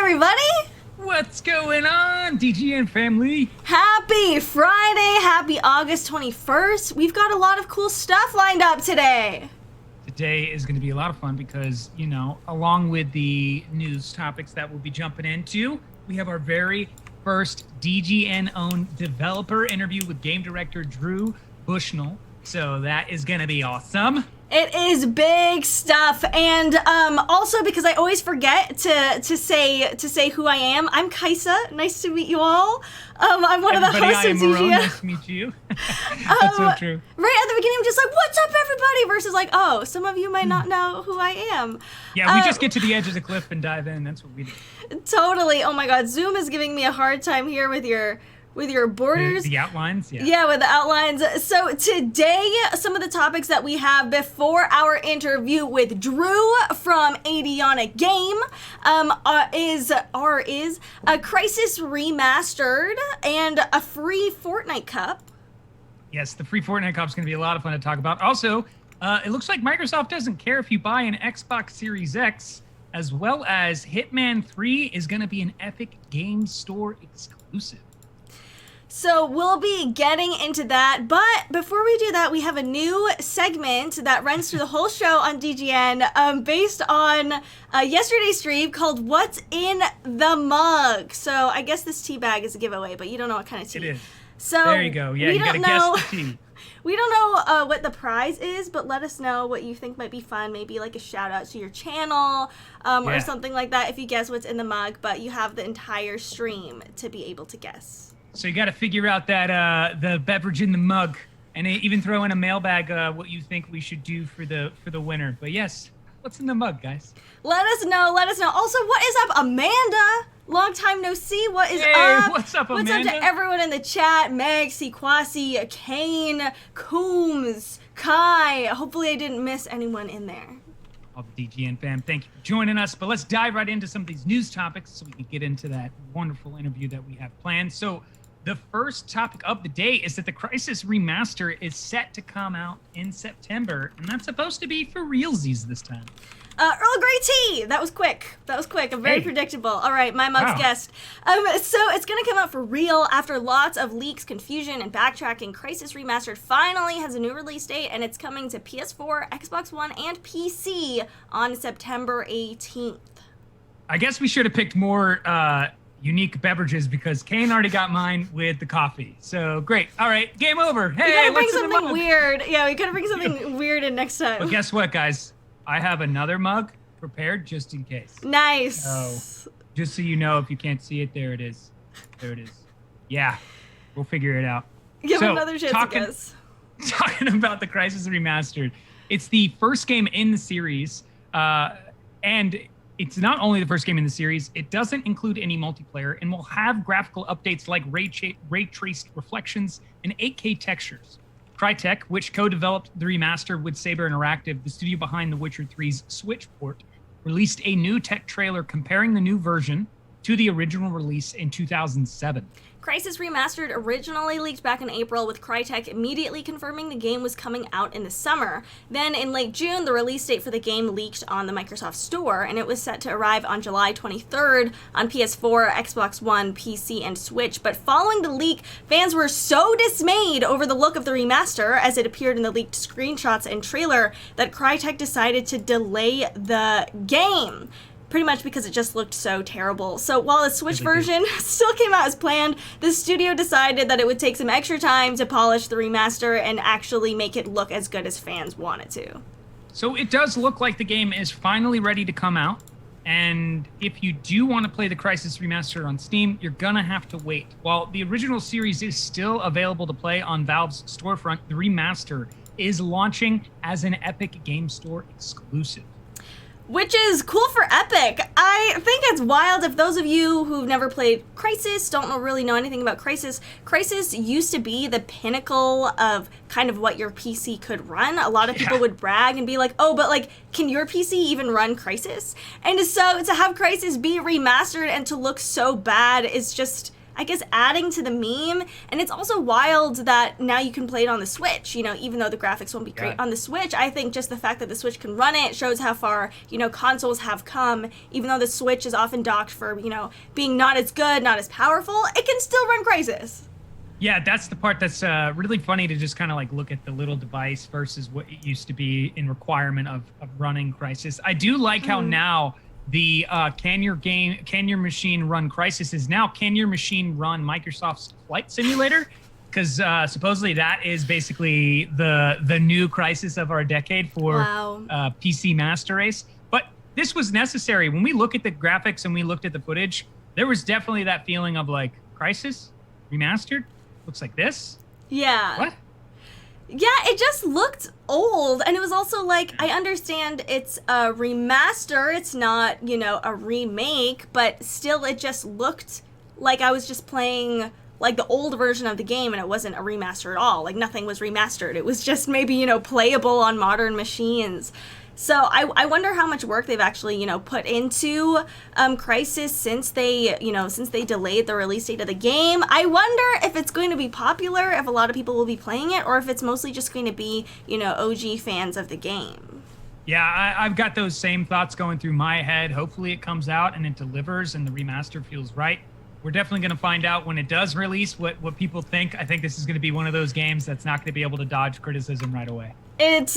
everybody! What's going on, DGN family? Happy Friday! Happy August 21st! We've got a lot of cool stuff lined up today. Today is going to be a lot of fun because, you know, along with the news topics that we'll be jumping into, we have our very first DGN-owned developer interview with game director Drew Bushnell. So that is going to be awesome. It is big stuff, and also because I always forget to say who I am. I'm Kaisa. Nice to meet you all. I'm one of the hosts of DGN. Nice to meet you. That's so true. Right at the beginning, I'm just like, "What's up, everybody?" Versus like, "Oh, some of you might not know who I am." Yeah, we just get to the edge of the cliff and dive in. That's what we do. Totally. Oh my God, Zoom is giving me a hard time here with your borders. The outlines, yeah. Yeah, with the outlines. So today, some of the topics that we have before our interview with Drew from Adeona Game is a Crysis Remastered and a free Fortnite Cup. Yes, the free Fortnite Cup is going to be a lot of fun to talk about. Also, it looks like Microsoft doesn't care if you buy an Xbox Series X, as well as Hitman 3 is going to be an Epic Games Store exclusive. So we'll be getting into that, but before we do that, we have a new segment that runs through the whole show on DGN based on yesterday's stream called What's in the Mug? So I guess this tea bag is a giveaway, but you don't know what kind of tea. It is. So there you go. Yeah, you gotta guess the tea. We don't know what the prize is, but let us know what you think might be fun. Maybe like a shout out to your channel or something like that if you guess what's in the mug, but you have the entire stream to be able to guess. So you got to figure out that the beverage in the mug, and even throw in a mailbag what you think we should do for the winner. But yes, what's in the mug, guys? Let us know. Let us know. Also, what is up, Amanda? Long time no see. What is hey, up? What's up, Amanda? What's up to everyone in the chat? Meg, Sequasi, Kane, Coombs, Kai. Hopefully I didn't miss anyone in there. All the DGN fam, thank you for joining us. But let's dive right into some of these news topics so we can get into that wonderful interview that we have planned. So the first topic of the day is that the Crysis Remaster is set to come out in September, and that's supposed to be for realsies this time. Earl Grey tea. That was quick. I'm very predictable. All right, my mug's guessed. So it's going to come out for real after lots of leaks, confusion, and backtracking. Crysis Remastered finally has a new release date, and it's coming to PS4, Xbox One, and PC on September 18th. I guess we should have picked more unique beverages because Kane already got mine with the coffee. So great. All right, game over. Hey, we gotta bring something weird. Yeah, we gotta bring something weird in next time. But guess what, guys? I have another mug prepared just in case. Nice. So, just so you know, if you can't see it, there it is. There it is. Yeah, we'll figure it out. Give him another chance, I guess. Talking about the Crysis Remastered, it's the first game in the series, and it's not only the first game in the series, it doesn't include any multiplayer, and will have graphical updates like ray-traced reflections and 8K textures. Crytek, which co-developed the remaster with Saber Interactive, the studio behind The Witcher 3's Switch port, released a new tech trailer comparing the new version to the original release in 2007. Crysis Remastered originally leaked back in April, with Crytek immediately confirming the game was coming out in the summer. Then in late June, the release date for the game leaked on the Microsoft Store, and it was set to arrive on July 23rd on PS4, Xbox One, PC, and Switch. But following the leak, fans were so dismayed over the look of the remaster, as it appeared in the leaked screenshots and trailer, that Crytek decided to delay the game. Pretty much because it just looked so terrible. So while the Switch version still came out as planned, the studio decided that it would take some extra time to polish the remaster and actually make it look as good as fans want it to. So it does look like the game is finally ready to come out. And if you do want to play the Crysis Remastered on Steam, you're gonna have to wait. While the original series is still available to play on Valve's storefront, the remaster is launching as an Epic Games Store exclusive. Which is cool for Epic. I think it's wild. If those of you who've never played Crysis, don't really know anything about Crysis, Crysis used to be the pinnacle of kind of what your PC could run. A lot of people would brag and be like, oh, but like, can your PC even run Crysis? And so to have Crysis be remastered and to look so bad is just, I guess, adding to the meme. And it's also wild that now you can play it on the Switch, you know, even though the graphics won't be great on the Switch. I think just the fact that the Switch can run it shows how far, you know, consoles have come. Even though the Switch is often docked for, you know, being not as good, not as powerful, it can still run Crysis. Yeah, that's the part that's really funny to just kind of like look at the little device versus what it used to be in requirement of running Crysis. I do like how now the can your machine run Crysis is now can your machine run Microsoft's Flight Simulator, because supposedly that is basically the new Crysis of our decade for PC Master Race. But this was necessary. When we look at the graphics and we looked at the footage, there was definitely that feeling of like Crysis Remastered. Looks like this? Yeah. What? Yeah, it just looked old. And it was also like, I understand it's a remaster. It's not, you know, a remake. But still, it just looked like I was just playing like the old version of the game and it wasn't a remaster at all. Like nothing was remastered. It was just maybe, you know, playable on modern machines. So I wonder how much work they've actually, you know, put into Crysis since they delayed the release date of the game. I wonder if it's going to be popular, if a lot of people will be playing it, or if it's mostly just going to be, you know, OG fans of the game. Yeah, I've got those same thoughts going through my head. Hopefully it comes out and it delivers and the remaster feels right. We're definitely going to find out when it does release what people think. I think this is going to be one of those games that's not going to be able to dodge criticism right away. It's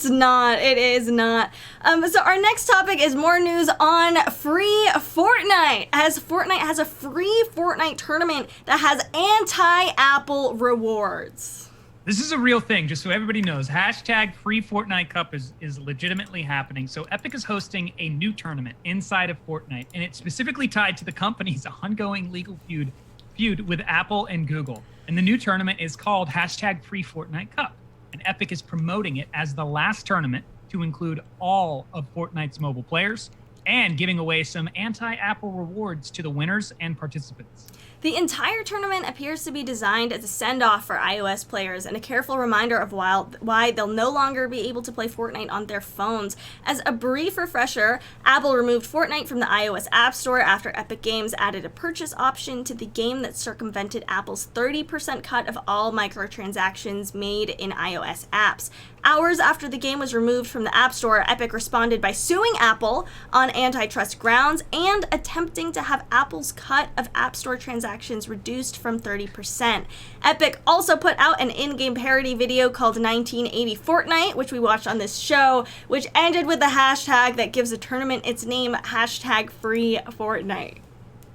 not. It is not. So our next topic is more news on free Fortnite, as Fortnite has a free Fortnite tournament that has anti-Apple rewards. This is a real thing, just so everybody knows. Hashtag Free Fortnite Cup is legitimately happening. So Epic is hosting a new tournament inside of Fortnite, and it's specifically tied to the company's ongoing legal feud with Apple and Google. And the new tournament is called Hashtag Free Fortnite Cup. And Epic is promoting it as the last tournament to include all of Fortnite's mobile players and giving away some anti-Apple rewards to the winners and participants. The entire tournament appears to be designed as a send-off for iOS players and a careful reminder of why they'll no longer be able to play Fortnite on their phones. As a brief refresher, Apple removed Fortnite from the iOS App Store after Epic Games added a purchase option to the game that circumvented Apple's 30% cut of all microtransactions made in iOS apps. Hours after the game was removed from the App Store, Epic responded by suing Apple on antitrust grounds and attempting to have Apple's cut of App Store transactions reduced from 30%. Epic also put out an in-game parody video called 1980 Fortnite, which we watched on this show, which ended with the hashtag that gives the tournament its name, hashtag Free Fortnite.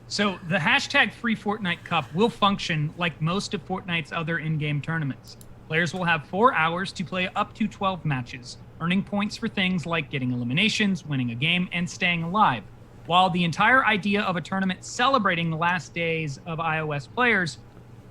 So the hashtag Free Fortnite Cup will function like most of Fortnite's other in-game tournaments. Players will have 4 hours to play up to 12 matches, earning points for things like getting eliminations, winning a game, and staying alive. While the entire idea of a tournament celebrating the last days of iOS players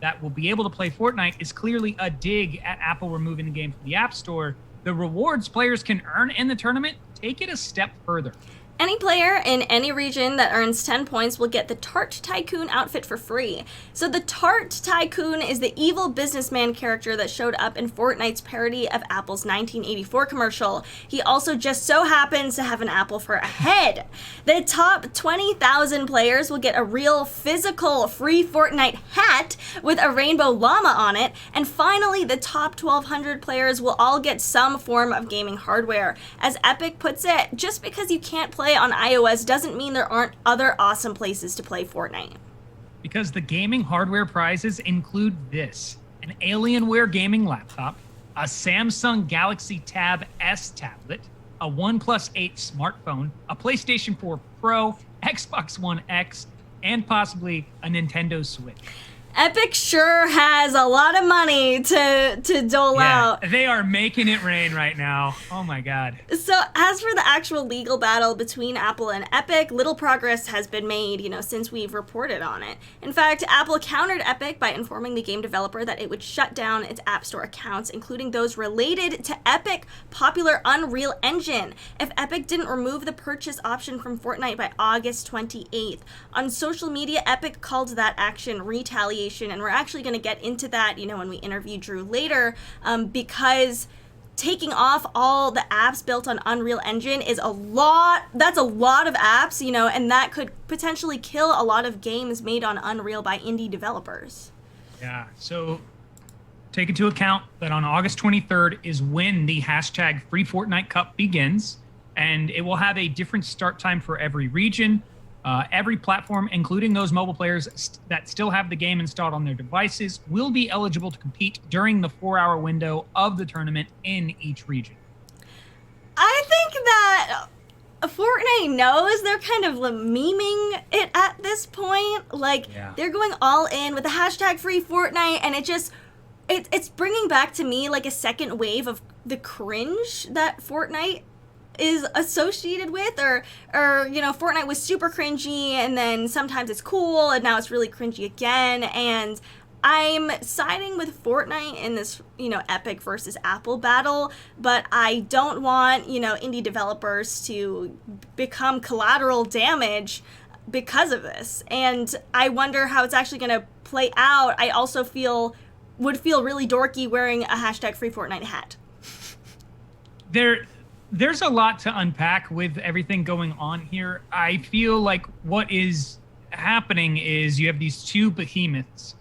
that will be able to play Fortnite is clearly a dig at Apple removing the game from the App Store, the rewards players can earn in the tournament take it a step further. Any player in any region that earns 10 points will get the Tart Tycoon outfit for free. So the Tart Tycoon is the evil businessman character that showed up in Fortnite's parody of Apple's 1984 commercial. He also just so happens to have an apple for a head. The top 20,000 players will get a real physical free Fortnite hat with a rainbow llama on it. And finally, the top 1,200 players will all get some form of gaming hardware. As Epic puts it, just because you can't play on iOS doesn't mean there aren't other awesome places to play Fortnite. Because the gaming hardware prizes include this: an Alienware gaming laptop, a Samsung Galaxy Tab S tablet, a OnePlus 8 smartphone, a PlayStation 4 Pro, Xbox One X, and possibly a Nintendo Switch. Epic sure has a lot of money to dole out. They are making it rain right now. Oh my God. So as for the actual legal battle between Apple and Epic, little progress has been made, since we've reported on it. In fact, Apple countered Epic by informing the game developer that it would shut down its App Store accounts, including those related to Epic popular Unreal Engine, if Epic didn't remove the purchase option from Fortnite by August 28th. On social media, Epic called that action retaliation, and we're actually going to get into that, when we interview Drew later, because taking off all the apps built on Unreal Engine is a lot. That's a lot of apps, you know, and that could potentially kill a lot of games made on Unreal by indie developers. Yeah, so take into account that on August 23rd is when the hashtag Free Fortnite Cup begins, and it will have a different start time for every region. Every platform, including those mobile players that still have the game installed on their devices, will be eligible to compete during the 4-hour window of the tournament in each region. I think that Fortnite knows they're kind of memeing it at this point. Like, they're going all in with the hashtag Free Fortnite, and it's bringing back to me like a second wave of the cringe that Fortnite is associated with, or you know, Fortnite was super cringy, and then sometimes it's cool, and now it's really cringy again. And I'm siding with Fortnite in this, you know, Epic versus Apple battle, but I don't want, you know, indie developers to become collateral damage because of this. And I wonder how it's actually going to play out. I also would feel really dorky wearing a hashtag Free Fortnite hat. There's a lot to unpack with everything going on here. I feel like what is happening is you have these two behemoths,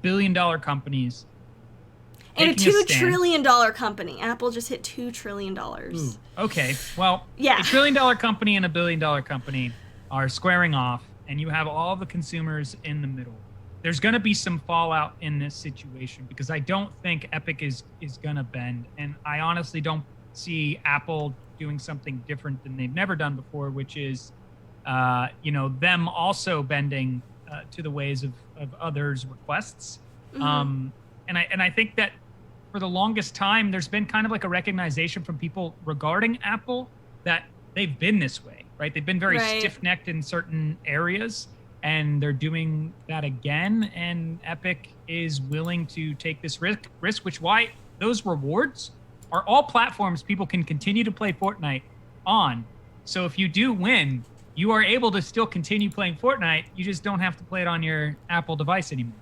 billion-dollar companies. And a $2 trillion company. Apple just hit $2 trillion. Ooh, okay, well, yeah. A $1 trillion company and a $1 billion company are squaring off, and you have all the consumers in the middle. There's going to be some fallout in this situation because I don't think Epic is going to bend, and I honestly don't see Apple doing something different than they've never done before, which is, you know, them also bending to the ways of others' requests. Mm-hmm. And I think that for the longest time, there's been kind of like a recognition from people regarding Apple that they've been this way, right? They've been very stiff-necked in certain areas, and they're doing that again. And Epic is willing to take this risk, which why those rewards are all platforms people can continue to play Fortnite on. So if you do win, you are able to still continue playing Fortnite. You just don't have to play it on your Apple device anymore.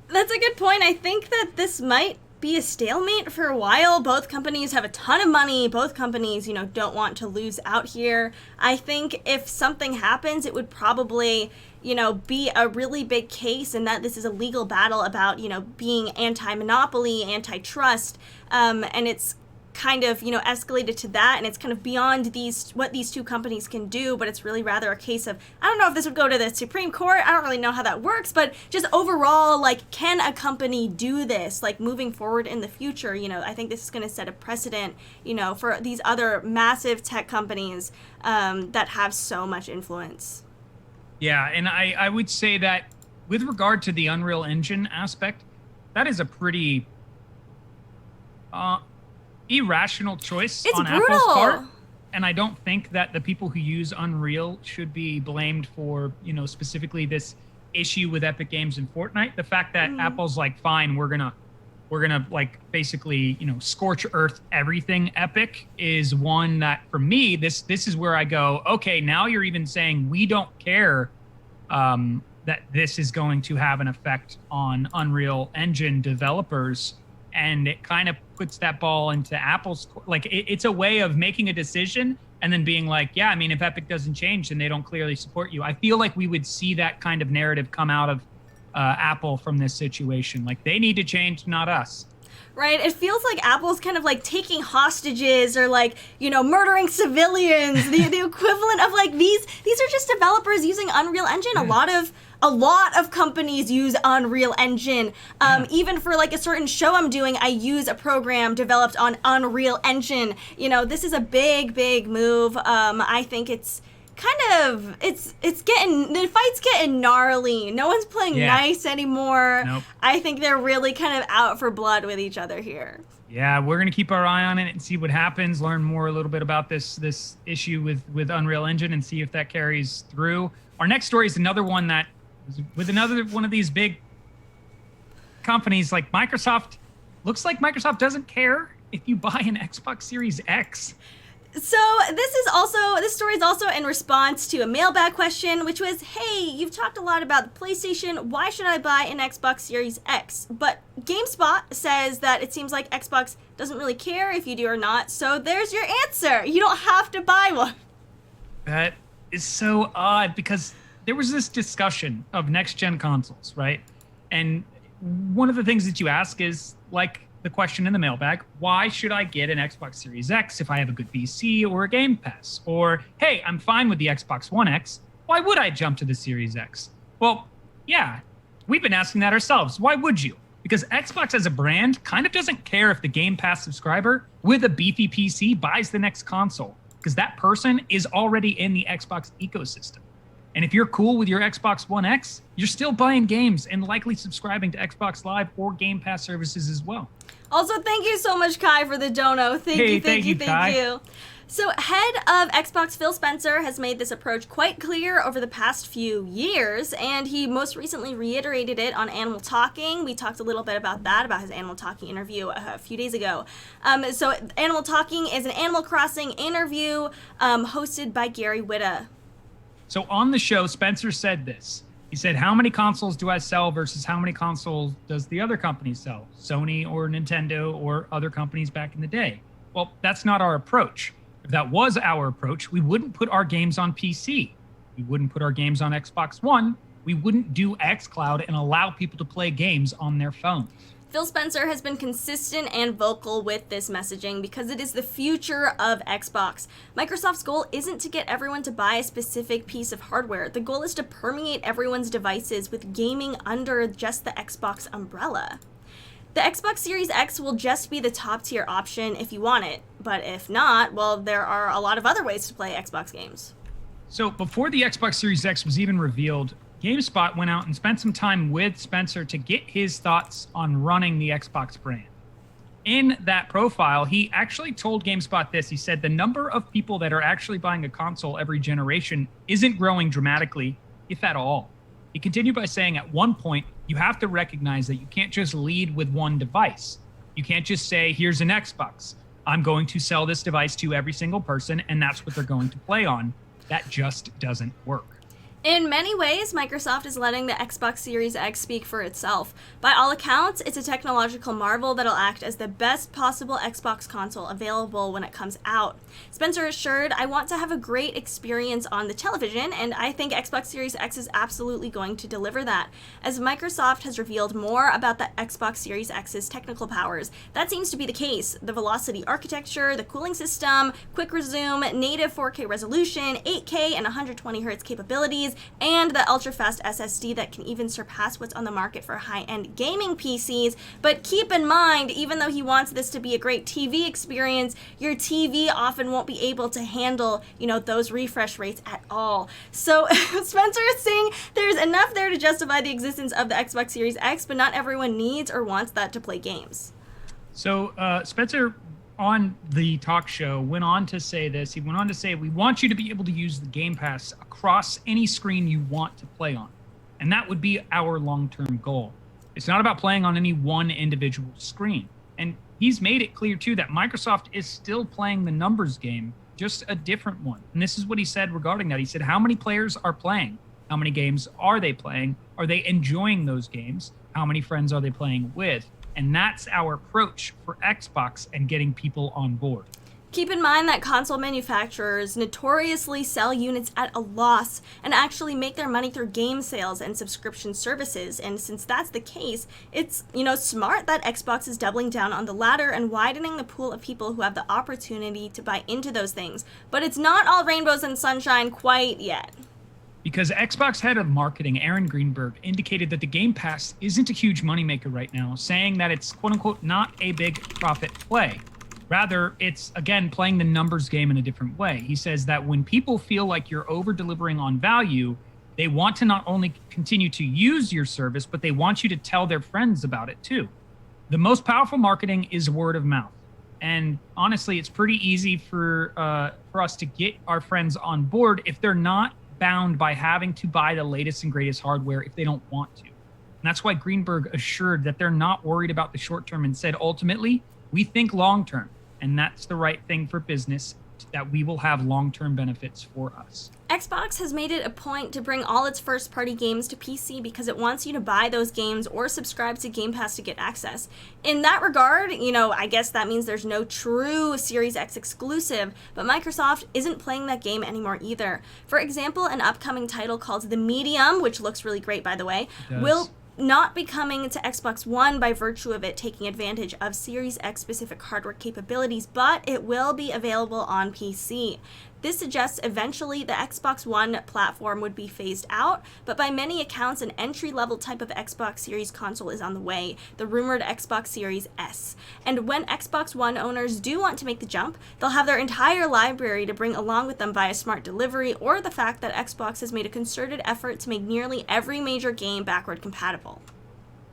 That's a good point. I think that this might be a stalemate for a while. Both companies have a ton of money. Both companies, you know, don't want to lose out here. I think if something happens, it would probably, you know, be a really big case, and that this is a legal battle about, you know, being anti-monopoly, antitrust, and it's kind of, you know, escalated to that, and it's kind of beyond what these two companies can do, but it's really rather a case of, I don't know if this would go to the Supreme Court, I don't really know how that works, but just overall, like, can a company do this, like, moving forward in the future? You know, I think this is going to set a precedent, you know, for these other massive tech companies that have so much influence. Yeah, and I would say that with regard to the Unreal Engine aspect, that is a pretty irrational choice on brutal. Apple's part, and I don't think that the people who use Unreal should be blamed for, you know, specifically this issue with Epic Games and Fortnite. The fact that Apple's like, fine, we're gonna like basically, you know, scorch earth everything Epic is one that, for me, this is where I go, okay, now you're even saying we don't care that this is going to have an effect on Unreal Engine developers. And it kind of puts that ball into Apple's, like, it's a way of making a decision and then being like, yeah, I mean, if Epic doesn't change, then they don't clearly support you. I feel like we would see that kind of narrative come out of Apple from this situation. Like, they need to change, not us. Right? It feels like Apple's kind of like taking hostages or, like, you know, murdering civilians. the equivalent of, like, these are just developers using Unreal Engine. Yes. A lot of companies use Unreal Engine. Even for, like, a certain show I'm doing, I use a program developed on Unreal Engine. You know, this is a big, big move. I think it's kind of, the fight's getting gnarly. No one's playing nice anymore. Nope. I think they're really kind of out for blood with each other here. Yeah, we're going to keep our eye on it and see what happens, learn more a little bit about this issue with Unreal Engine and see if that carries through. Our next story is another one that, with another one of these big companies like Microsoft. Looks like Microsoft doesn't care if you buy an Xbox Series X. So this story is also in response to a mailbag question, which was, "Hey, you've talked a lot about the PlayStation. Why should I buy an Xbox Series X?" But GameSpot says that it seems like Xbox doesn't really care if you do or not. So there's your answer. You don't have to buy one. That is so odd because there was this discussion of next gen consoles, right? And one of the things that you ask is like the question in the mailbag, why should I get an Xbox Series X if I have a good PC or a Game Pass? Or, hey, I'm fine with the Xbox One X. Why would I jump to the Series X? Well, yeah, we've been asking that ourselves. Why would you? Because Xbox as a brand kind of doesn't care if the Game Pass subscriber with a beefy PC buys the next console, because that person is already in the Xbox ecosystem. And if you're cool with your Xbox One X, you're still buying games and likely subscribing to Xbox Live or Game Pass services as well. Also, thank you so much, Kai, for the dono. Thank you. So, head of Xbox Phil Spencer has made this approach quite clear over the past few years, and he most recently reiterated it on Animal Talking. We talked a little bit about that, about his Animal Talking interview a few days ago. So, Animal Talking is an Animal Crossing interview hosted by Gary Whitta. So on the show, Spencer said this. He said, how many consoles do I sell versus how many consoles does the other company sell? Sony or Nintendo or other companies back in the day? Well, that's not our approach. If that was our approach, we wouldn't put our games on PC. We wouldn't put our games on Xbox One. We wouldn't do xCloud and allow people to play games on their phones. Phil Spencer has been consistent and vocal with this messaging because it is the future of Xbox. Microsoft's goal isn't to get everyone to buy a specific piece of hardware. The goal is to permeate everyone's devices with gaming under just the Xbox umbrella. The Xbox Series X will just be the top tier option if you want it, but if not, well, there are a lot of other ways to play Xbox games. So before the Xbox Series X was even revealed, GameSpot went out and spent some time with Spencer to get his thoughts on running the Xbox brand. In that profile, he actually told GameSpot this. He said the number of people that are actually buying a console every generation isn't growing dramatically, if at all. He continued by saying at one point, you have to recognize that you can't just lead with one device. You can't just say, here's an Xbox. I'm going to sell this device to every single person, and that's what they're going to play on. That just doesn't work. In many ways, Microsoft is letting the Xbox Series X speak for itself. By all accounts, it's a technological marvel that'll act as the best possible Xbox console available when it comes out. Spencer assured, I want to have a great experience on the television, and I think Xbox Series X is absolutely going to deliver that. As Microsoft has revealed more about the Xbox Series X's technical powers, that seems to be the case. The Velocity architecture, the cooling system, quick resume, native 4K resolution, 8K and 120Hz capabilities, and the ultra-fast SSD that can even surpass what's on the market for high-end gaming PCs. But keep in mind, even though he wants this to be a great TV experience, your TV often won't be able to handle, those refresh rates at all. So Spencer is saying there's enough there to justify the existence of the Xbox Series X, but not everyone needs or wants that to play games. So Spencer on the talk show went on to say this. He went on to say, we want you to be able to use the Game Pass across any screen you want to play on. And that would be our long-term goal. It's not about playing on any one individual screen. And he's made it clear, too, that Microsoft is still playing the numbers game, just a different one. And this is what he said regarding that. He said, how many players are playing? How many games are they playing? Are they enjoying those games? How many friends are they playing with? And that's our approach for Xbox and getting people on board. Keep in mind that console manufacturers notoriously sell units at a loss and actually make their money through game sales and subscription services. And since that's the case, it's, smart that Xbox is doubling down on the latter and widening the pool of people who have the opportunity to buy into those things. But it's not all rainbows and sunshine quite yet. Because Xbox head of marketing, Aaron Greenberg, indicated that the Game Pass isn't a huge moneymaker right now, saying that it's quote-unquote not a big profit play. Rather, it's, again, playing the numbers game in a different way. He says that when people feel like you're over-delivering on value, they want to not only continue to use your service, but they want you to tell their friends about it too. The most powerful marketing is word of mouth. And honestly, it's pretty easy for us to get our friends on board if they're not bound by having to buy the latest and greatest hardware if they don't want to. And that's why Greenberg assured that they're not worried about the short term and said, ultimately, we think long term. And that's the right thing for business doubt that we will have long-term benefits for us. Xbox has made it a point to bring all its first-party games to PC because it wants you to buy those games or subscribe to Game Pass to get access. In that regard, I guess that means there's no true Series X exclusive, but Microsoft isn't playing that game anymore either. For example, an upcoming title called The Medium, which looks really great by the way, will not be coming to Xbox One by virtue of it taking advantage of Series X specific hardware capabilities, but it will be available on PC. This suggests eventually the Xbox One platform would be phased out, but by many accounts, an entry-level type of Xbox Series console is on the way, the rumored Xbox Series S. And when Xbox One owners do want to make the jump, they'll have their entire library to bring along with them via smart delivery, or the fact that Xbox has made a concerted effort to make nearly every major game backward compatible.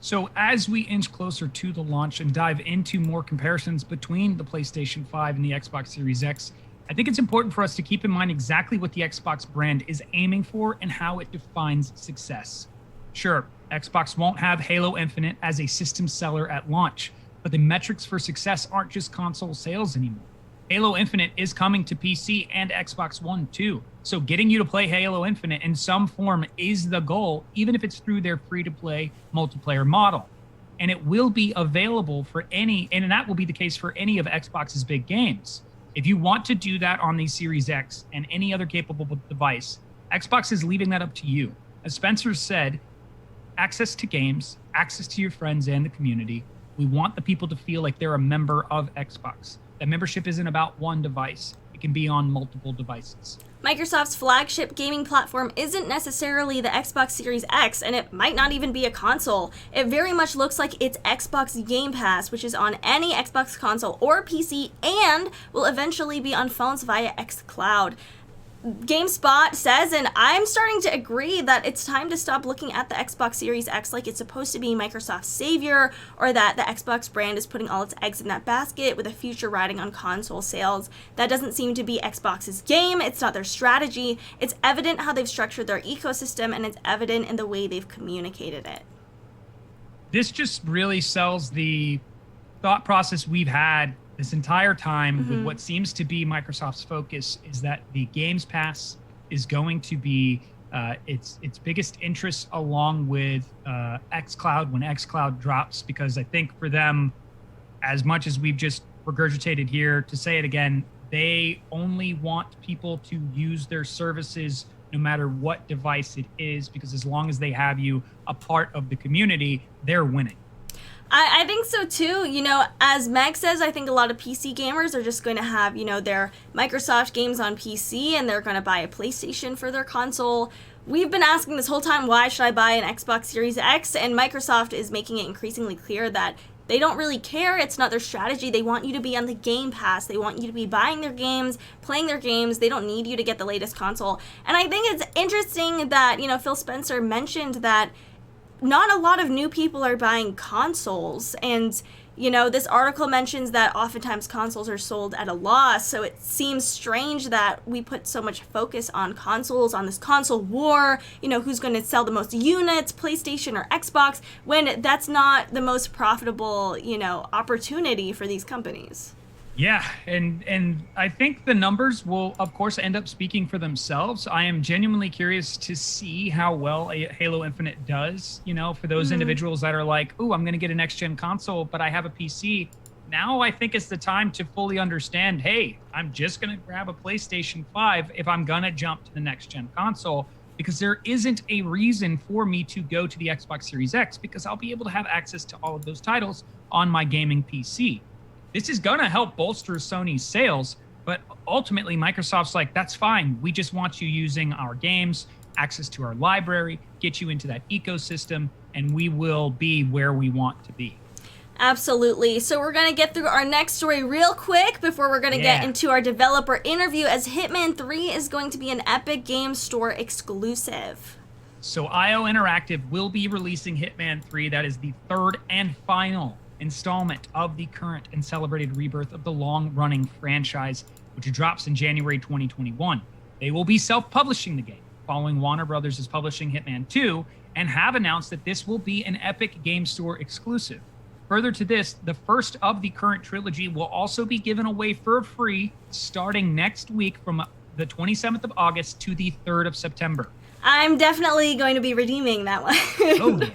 So as we inch closer to the launch and dive into more comparisons between the PlayStation 5 and the Xbox Series X, I think it's important for us to keep in mind exactly what the Xbox brand is aiming for and how it defines success. Sure, Xbox won't have Halo Infinite as a system seller at launch, but the metrics for success aren't just console sales anymore. Halo Infinite is coming to PC and Xbox One too, so getting you to play Halo Infinite in some form is the goal, even if it's through their free-to-play multiplayer model. And it will be available for any, and that will be the case for any of Xbox's big games. If you want to do that on the Series X and any other capable device, Xbox is leaving that up to you. As Spencer said, access to games, access to your friends and the community. We want the people to feel like they're a member of Xbox. That membership isn't about one device. It can be on multiple devices. Microsoft's flagship gaming platform isn't necessarily the Xbox Series X, and it might not even be a console. It very much looks like it's Xbox Game Pass, which is on any Xbox console or PC, and will eventually be on phones via xCloud. GameSpot says, and I'm starting to agree, that it's time to stop looking at the Xbox Series X like it's supposed to be Microsoft's savior, or that the Xbox brand is putting all its eggs in that basket with a future riding on console sales. That doesn't seem to be Xbox's game. It's not their strategy. It's evident how they've structured their ecosystem, and it's evident in the way they've communicated it. This just really sells the thought process we've had this entire time with what seems to be Microsoft's focus, is that the Games Pass is going to be its biggest interest, along with xCloud when xCloud drops, because I think for them, as much as we've just regurgitated here, to say it again, they only want people to use their services no matter what device it is, because as long as they have you a part of the community, they're winning. I think so too. As Meg says, I think a lot of PC gamers are just going to have, their Microsoft games on PC, and they're going to buy a PlayStation for their console. We've been asking this whole time, why should I buy an Xbox Series X? And Microsoft is making it increasingly clear that they don't really care. It's not their strategy. They want you to be on the Game Pass. They want you to be buying their games, playing their games. They don't need you to get the latest console. And I think it's interesting that, Phil Spencer mentioned that not a lot of new people are buying consoles, and this article mentions that oftentimes consoles are sold at a loss, so it seems strange that we put so much focus on consoles, on this console war, who's going to sell the most units, PlayStation or Xbox, when that's not the most profitable, opportunity for these companies. Yeah, and I think the numbers will, of course, end up speaking for themselves. I am genuinely curious to see how well Halo Infinite does, for those individuals that are like, ooh, I'm going to get a next-gen console, but I have a PC. Now I think it's the time to fully understand, hey, I'm just going to grab a PlayStation 5 if I'm going to jump to the next-gen console, because there isn't a reason for me to go to the Xbox Series X, because I'll be able to have access to all of those titles on my gaming PC. This is going to help bolster Sony's sales, but ultimately Microsoft's like, that's fine. We just want you using our games, access to our library, get you into that ecosystem, and we will be where we want to be. Absolutely. So we're going to get through our next story real quick before we're going to get into our developer interview, as Hitman 3 is going to be an Epic Games Store exclusive. So IO Interactive will be releasing Hitman 3. That is the third and final installment of the current and celebrated rebirth of the long-running franchise, which drops in January 2021. They will be self-publishing the game, following Warner Brothers is publishing Hitman 2, and have announced that this will be an Epic Games Store exclusive. Further to this, the first of the current trilogy will also be given away for free starting next week from the 27th of August to the 3rd of September. I'm definitely going to be redeeming that one. Oh, yeah.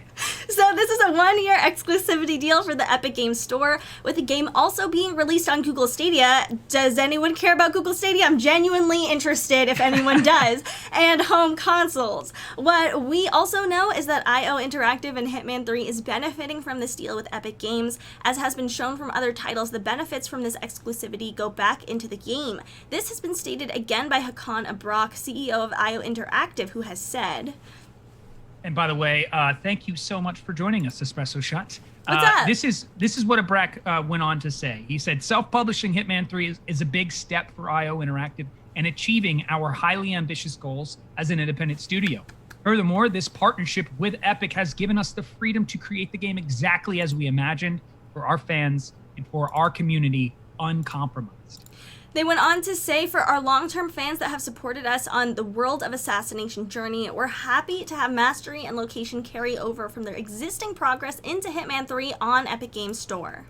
So this is a 1-year exclusivity deal for the Epic Games Store, with the game also being released on Google Stadia. Does anyone care about Google Stadia? I'm genuinely interested if anyone does. And home consoles. What we also know is that IO Interactive and Hitman 3 is benefiting from this deal with Epic Games. As has been shown from other titles, the benefits from this exclusivity go back into the game. This has been stated again by Hakan Abrak, CEO of IO Interactive, who has said... And by the way, thank you so much for joining us, Espresso Shot. What's up? This is what Abrak went on to say. He said, self-publishing Hitman 3 is a big step for IO Interactive and achieving our highly ambitious goals as an independent studio. Furthermore, this partnership with Epic has given us the freedom to create the game exactly as we imagined for our fans and for our community, uncompromised. They went on to say, for our long-term fans that have supported us on the World of Assassination journey, we're happy to have Mastery and Location carry over from their existing progress into Hitman 3 on Epic Games Store.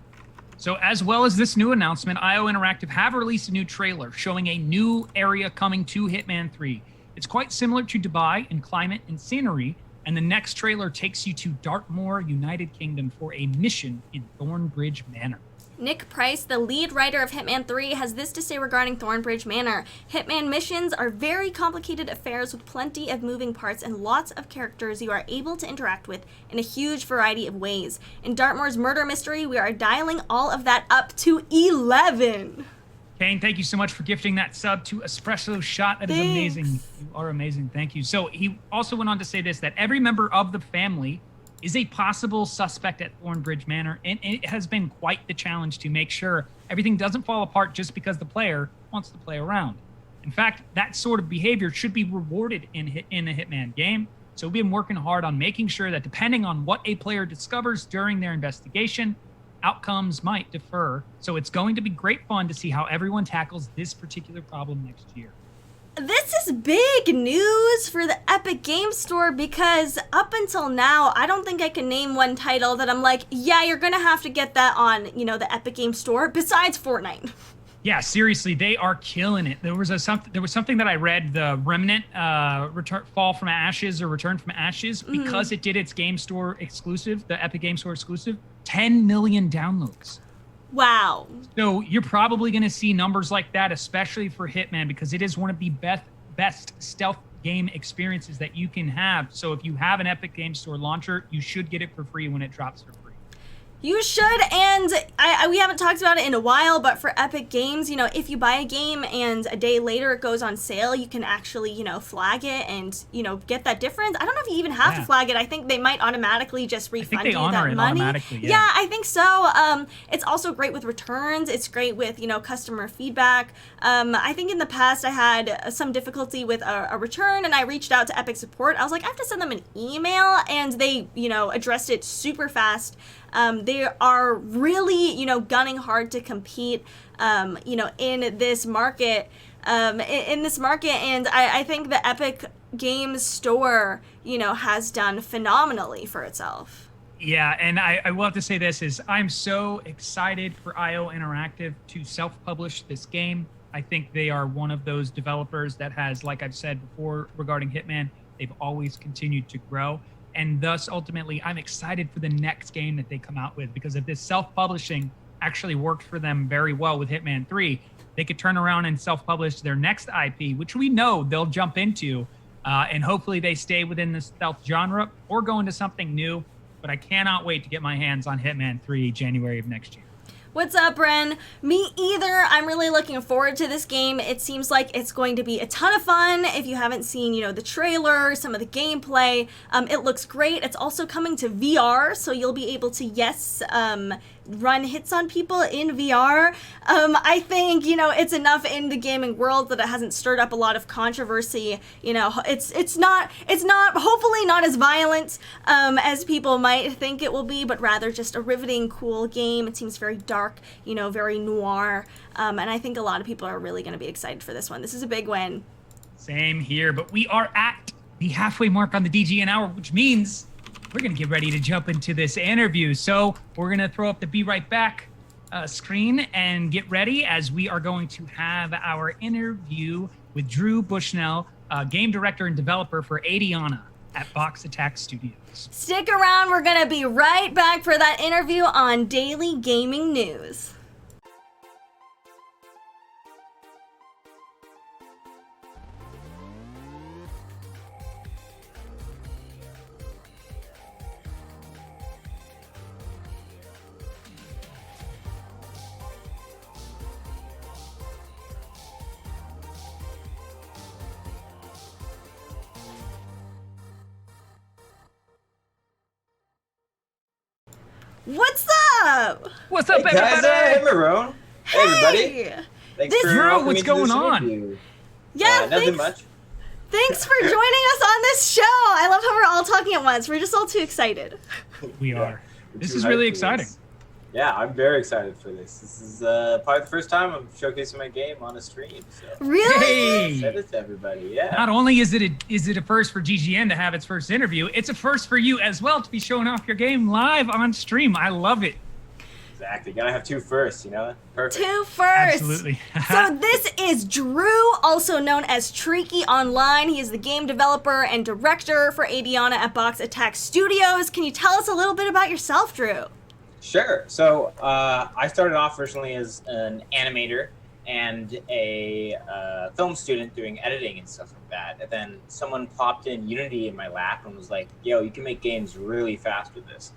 So as well as this new announcement, IO Interactive have released a new trailer showing a new area coming to Hitman 3. It's quite similar to Dubai in climate and scenery, and the next trailer takes you to Dartmoor, United Kingdom for a mission in Thornbridge Manor. Nick Price, the lead writer of Hitman 3, has this to say regarding Thornbridge Manor. Hitman missions are very complicated affairs with plenty of moving parts and lots of characters you are able to interact with in a huge variety of ways. In Dartmoor's murder mystery, we are dialing all of that up to 11. Kane, thank you so much for gifting that sub to Espresso Shot. That is amazing. You are amazing. Thank you. So he also went on to say this, that every member of the family is a possible suspect at Thornbridge Manor, and it has been quite the challenge to make sure everything doesn't fall apart just because the player wants to play around. In fact, that sort of behavior should be rewarded in a Hitman game, so we've been working hard on making sure that depending on what a player discovers during their investigation, outcomes might differ. So it's going to be great fun to see how everyone tackles this particular problem next year. This is big news for the Epic Games Store, because up until now, I don't think I can name one title that I'm like, yeah, you're gonna have to get that on, the Epic Games Store, besides Fortnite. Yeah, seriously, they are killing it. There was something that I read, the Remnant Fall from Ashes or Return from Ashes, because it did its Game Store exclusive, the Epic Game Store exclusive, 10 million downloads. Wow. So you're probably going to see numbers like that, especially for Hitman, because it is one of the best stealth game experiences that you can have. So if you have an Epic Games Store launcher, you should get it for free when it drops for free. You should, and we haven't talked about it in a while, but for Epic Games, if you buy a game and a day later it goes on sale, you can actually, flag it and, get that difference. I don't know if you even have to flag it. I think they might automatically just refund you that money. Automatically, yeah, I think so. It's also great with returns. It's great with, customer feedback. I think in the past I had some difficulty with a return, and I reached out to Epic support. I was like, I have to send them an email, and they, addressed it super fast. They are really, gunning hard to compete, in this market, and I think the Epic Games Store, has done phenomenally for itself. Yeah, and I will have to say this is I'm so excited for IO Interactive to self-publish this game. I think they are one of those developers that has, like I've said before regarding Hitman, they've always continued to grow. And thus, ultimately, I'm excited for the next game that they come out with, because if this self-publishing actually worked for them very well with Hitman 3, they could turn around and self-publish their next IP, which we know they'll jump into, and hopefully they stay within the stealth genre or go into something new. But I cannot wait to get my hands on Hitman 3 January of next year. What's up, Ren? Me either. I'm really looking forward to this game. It seems like it's going to be a ton of fun. If you haven't seen, the trailer, some of the gameplay, it looks great. It's also coming to VR, so you'll be able to, run hits on people in VR. I think, it's enough in the gaming world that it hasn't stirred up a lot of controversy. It's not hopefully not as violent as people might think it will be, but rather just a riveting, cool game. It seems very dark, very noir. And I think a lot of people are really going to be excited for this one. This is a big win. Same here, but we are at the halfway mark on the DGN hour, which means we're going to get ready to jump into this interview. So we're going to throw up the Be Right Back screen and get ready as we are going to have our interview with Drew Bushnell, game director and developer for Adeona at Box Attack Studios. Stick around. We're going to be right back for that interview on Daily Gaming News. What's up? What's up, everybody? Hey, Marrone. Hey, everybody. Hey! Thanks for Drew, welcoming what's me to going this on? interview. Yeah, Nothing much. Thanks for joining us on this show. I love how we're all talking at once. We're just all too excited. We are. We're This too is hyped really for exciting. this. Yeah, I'm very excited for this. This is probably the first time I'm showcasing my game on a stream. So Really? Hey! said it to everybody. Yeah. Not only is it a first for GGN to have its first interview, it's a first for you as well to be showing off your game live on stream. I love it. Exactly. Gotta have two firsts, you know? Perfect. Two firsts. Absolutely. So this is Drew, also known as Treaky Online. He is the game developer and director for Adeona at Box Attack Studios. Can you tell us a little bit about yourself, Drew? Sure. So I started off originally as an animator and a film student doing editing and stuff like that. And then someone plopped in Unity in my lap and was like, yo, you can make games really fast with this.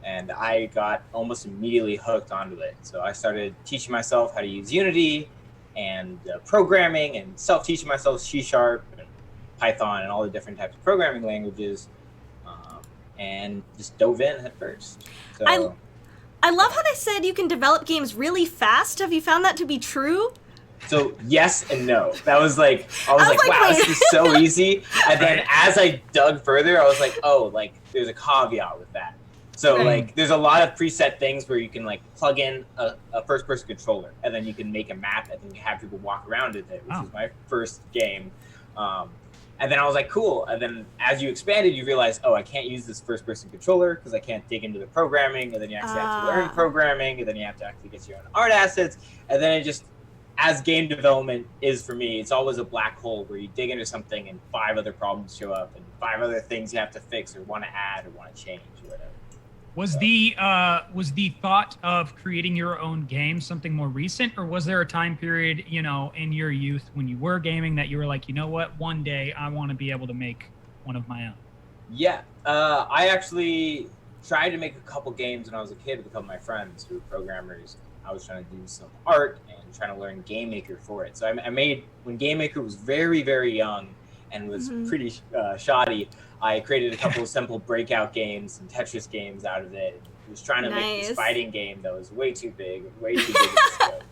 And I got almost immediately hooked onto it. So I started teaching myself how to use Unity and programming and self-teaching myself C# and Python and all the different types of programming languages, and just dove in head first. So, I love how they said you can develop games really fast. Have you found that to be true? So yes and no. That was like, I was like, wow, wait. this is so easy. And then as I dug further, I was like, oh, like there's a caveat with that. So like there's a lot of preset things where you can like plug in a first person controller and then you can make a map and then you have people walk around with it, which was my first game. And then I was like, cool. And then as you expanded, you realize, oh, I can't use this first person controller because I can't dig into the programming. And then you actually have to learn programming. And then you have to actually get your own art assets. And then it just, as game development is for me, it's always a black hole where you dig into something and 5 other problems show up and 5 other things you have to fix or want to add or want to change or whatever. Was the thought of creating your own game something more recent, or was there a time period, you know, in your youth when you were gaming that you were like, you know what, one day I want to be able to make one of my own? Yeah, I actually tried to make a couple games when I was a kid with a couple of my friends who were programmers. I was trying to do some art and trying to learn Game Maker for it. So I made, when Game Maker was very, very young and was pretty shoddy, I created a couple of simple breakout games and Tetris games out of it. I was trying to make this fighting game that was way too big of a scope.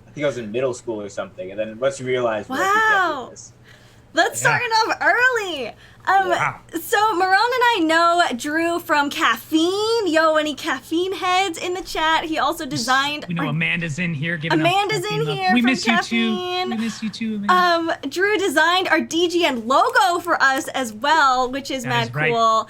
I think I was in middle school or something, and then once you realize, wow, that's starting off early. So Marrone and I know Drew from Caffeine. Yo, any Caffeine heads in the chat? He also designed. We know Amanda's in here. Amanda's in here. We from miss Caffeine. you too. We miss you too, Amanda. Drew designed our DGN logo for us as well, which is mad cool.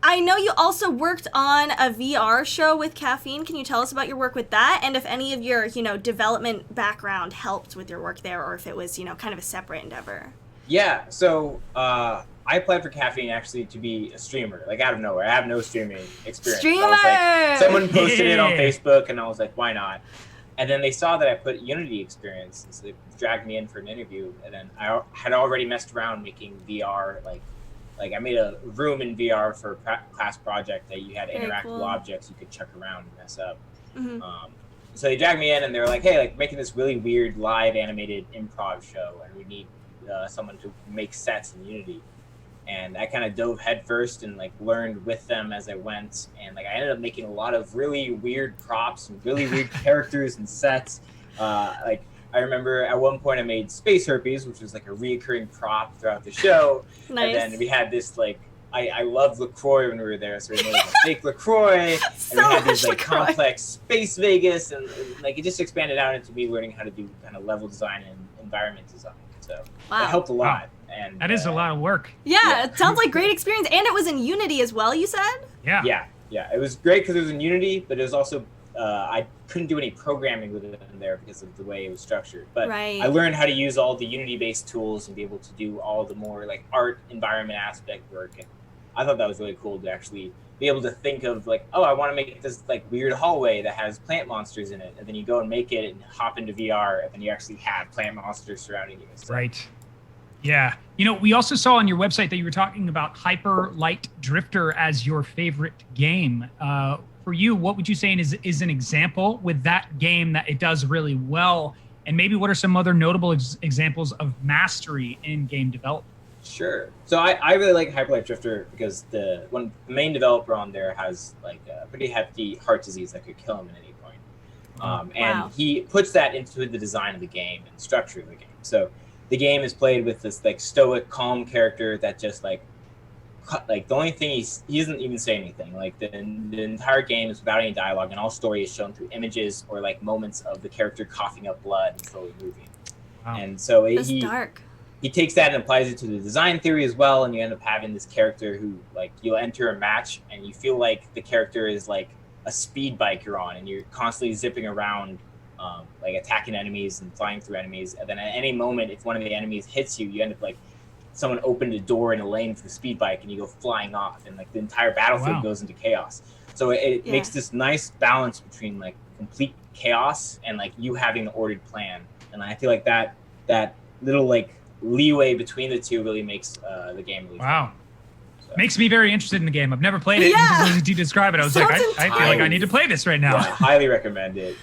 I know you also worked on a VR show with Caffeine. Can you tell us about your work with that, and if any of your, you know, development background helped with your work there, or if it was, you know, kind of a separate endeavor? Yeah, so I applied for Caffeine actually to be a streamer, like out of nowhere. I have no streaming experience. Streamer! Like, someone posted it on Facebook, and I was like, why not? And then they saw that I put Unity experience, and so they dragged me in for an interview. And then I had already messed around making VR, like I made a room in VR for a class project that you had interactable objects you could chuck around and mess up. So they dragged me in, and they were like, hey, like making this really weird live animated improv show, and we need someone to make sets in Unity. And I kind of dove headfirst and like learned with them as I went, and like I ended up making a lot of really weird props and really weird characters and sets. Like I remember at one point I made Space Herpes, which was like a reoccurring prop throughout the show. Nice. And then we had this like, I loved LaCroix when we were there, so we made like a fake LaCroix. So and we had these like LaCroix. complex Space Vegas, and like it just expanded out into me learning how to do kind of level design and environment design. So that helped a lot. And That is a lot of work. Yeah, it sounds like great experience, and it was in Unity as well. You said? Yeah. Yeah. It was great because it was in Unity, but it was also I couldn't do any programming with it in there because of the way it was structured. But Right. I learned how to use all the Unity-based tools and be able to do all the more like art environment aspect work. And I thought that was really cool to actually be able to think of like, oh, I want to make this like weird hallway that has plant monsters in it, and then you go and make it and hop into VR, and then you actually have plant monsters surrounding you. So. Right. Yeah. You know, we also saw on your website that you were talking about Hyper Light Drifter as your favorite game. For you, what would you say is an example with that game that it does really well? And maybe what are some other notable examples of mastery in game development? Sure. So I really like Hyper Light Drifter because the main developer on there has like a pretty hefty heart disease that could kill him at any point. And he puts that into the design of the game and structure of the game. So the game is played with this like stoic, calm character that just like the only thing he doesn't even say anything. Like the entire game is without any dialogue, and all story is shown through images or like moments of the character coughing up blood and slowly moving. Wow. And so Dark. He takes that and applies it to the design theory as well, and you end up having this character who like you'll enter a match and you feel like the character is like a speed bike you're on, and you're constantly zipping around, like attacking enemies and flying through enemies. And then at any moment, if one of the enemies hits you, you end up like someone opened a door in a lane for the speed bike, and you go flying off, and like the entire battlefield goes into chaos. So it makes this nice balance between like complete chaos and like you having the ordered plan. And I feel like that little like leeway between the two really makes the game really fun. So. Makes me very interested in the game. I've never played it. Yeah. Just listening to you describe it, I was like, I feel like I need to play this right now. Yeah, highly recommend it.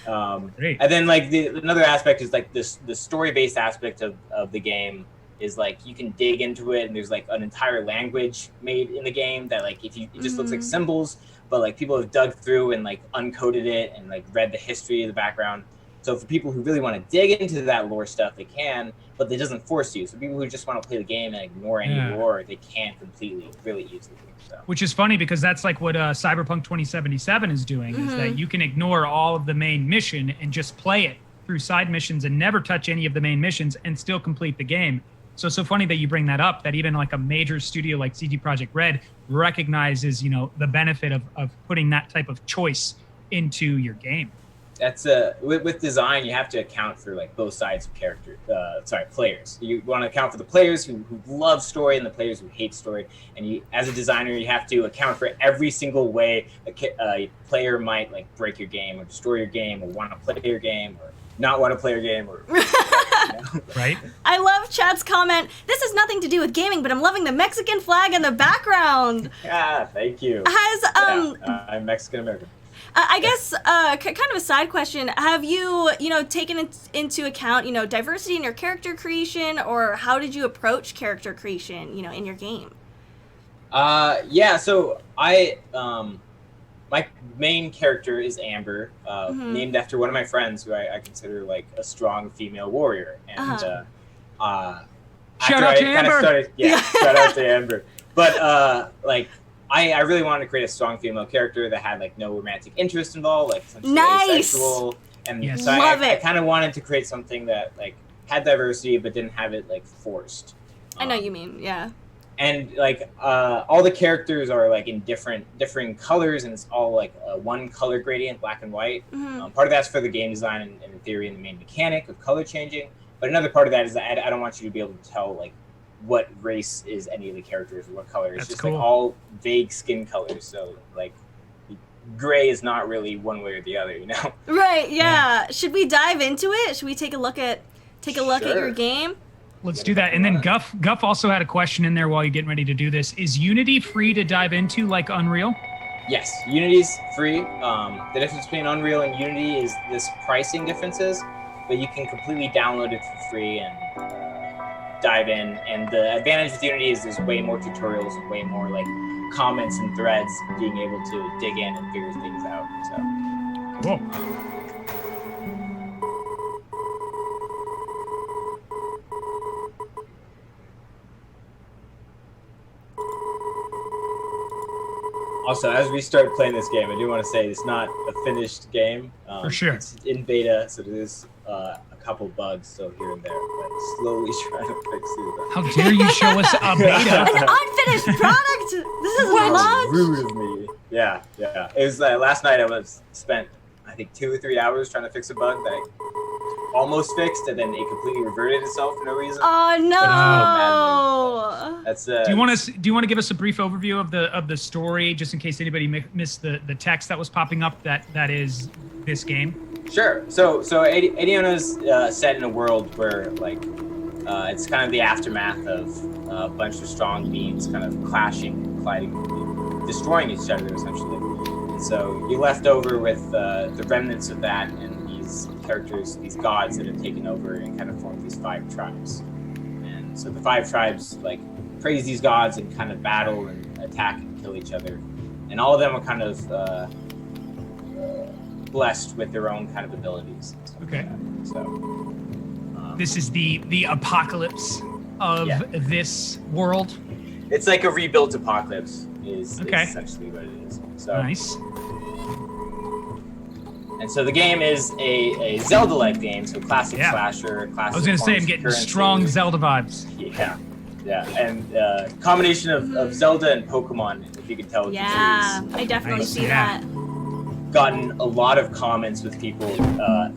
Great. And then like another aspect is like the story-based aspect of the game is like you can dig into it, and there's like an entire language made in the game that like it just looks like symbols, but like people have dug through and like uncoded it and like read the history of the background. So for people who really want to dig into that lore stuff, they can, but it doesn't force you. So people who just want to play the game and ignore any lore, they can completely, really easily. So. Which is funny because that's like what Cyberpunk 2077 is doing, is that you can ignore all of the main mission and just play it through side missions and never touch any of the main missions and still complete the game. So it's so funny that you bring that up, that even like a major studio like CD Projekt Red recognizes, you know, the benefit of putting that type of choice into your game. That's with design, you have to account for like both sides of players. You want to account for the players who love story and the players who hate story. And you, as a designer, you have to account for every single way a player might like break your game or destroy your game or want to play your game or not want to play your game or right. I love Chad's comment. This has nothing to do with gaming, but I'm loving the Mexican flag in the background. Yeah, thank you. I'm Mexican American. I guess kind of a side question. Have you, taken into account, diversity in your character creation, or how did you approach character creation, in your game? Yeah, so my main character is Amber, named after one of my friends who I consider like a strong female warrior. And shout out to Amber. Shout out to Amber. But I really wanted to create a strong female character that had like no romantic interest involved, like essentially asexual. And so I kind of wanted to create something that like had diversity but didn't have it like forced. I know you mean, yeah. And like all the characters are like in differing colors, and it's all like one color gradient, black and white. Part of that's for the game design and in theory and the main mechanic of color changing. But another part of that is that I don't want you to be able to tell like what race is any of the characters or what color. It's just cool. Like all vague skin colors. So like gray is not really one way or the other, Right. Yeah. Should we dive into it? Should we take a look at your game? Let's do that. And then Guff also had a question in there while you're getting ready to do this. Is Unity free to dive into like Unreal? Yes, Unity's free. The difference between Unreal and Unity is this pricing differences, but you can completely download it for free and dive in. And the advantage with Unity is there's way more tutorials and way more like comments and threads, being able to dig in and figure things out. So. Cool. Also, as we start playing this game, I do want to say it's not a finished game. For sure. It's in beta, so there's a couple bugs still here and there, but slowly trying to fix it. How dare you show us a beta? An unfinished product. This is What? launch. Rude of me. Yeah. It was last night. I spent I think 2 or 3 hours trying to fix a bug that I almost fixed, and then it completely reverted itself for no reason. Oh no! That's Do you want to give us a brief overview of the story, just in case anybody missed the text that was popping up that is this game? Sure. So Adeona's set in a world where it's kind of the aftermath of a bunch of strong beings kind of clashing, colliding, destroying each other essentially. And so you're left over with the remnants of that and these characters, these gods that have taken over and kind of formed these 5 tribes. And so the 5 tribes praise these gods and kind of battle and attack and kill each other. And all of them are kind of blessed with their own kind of abilities. Okay. So this is the apocalypse of this world. it's like a rebuilt apocalypse is Okay. essentially what it is. So Nice. And so the game is a Zelda-like game, so classic Yeah. slasher, classic. I was gonna say I'm getting currency. strong Zelda vibes. Yeah, and combination of Zelda and Pokemon, if you can tell. With Yeah, the trees. I definitely Nice. see Yeah. that. Gotten a lot of comments with people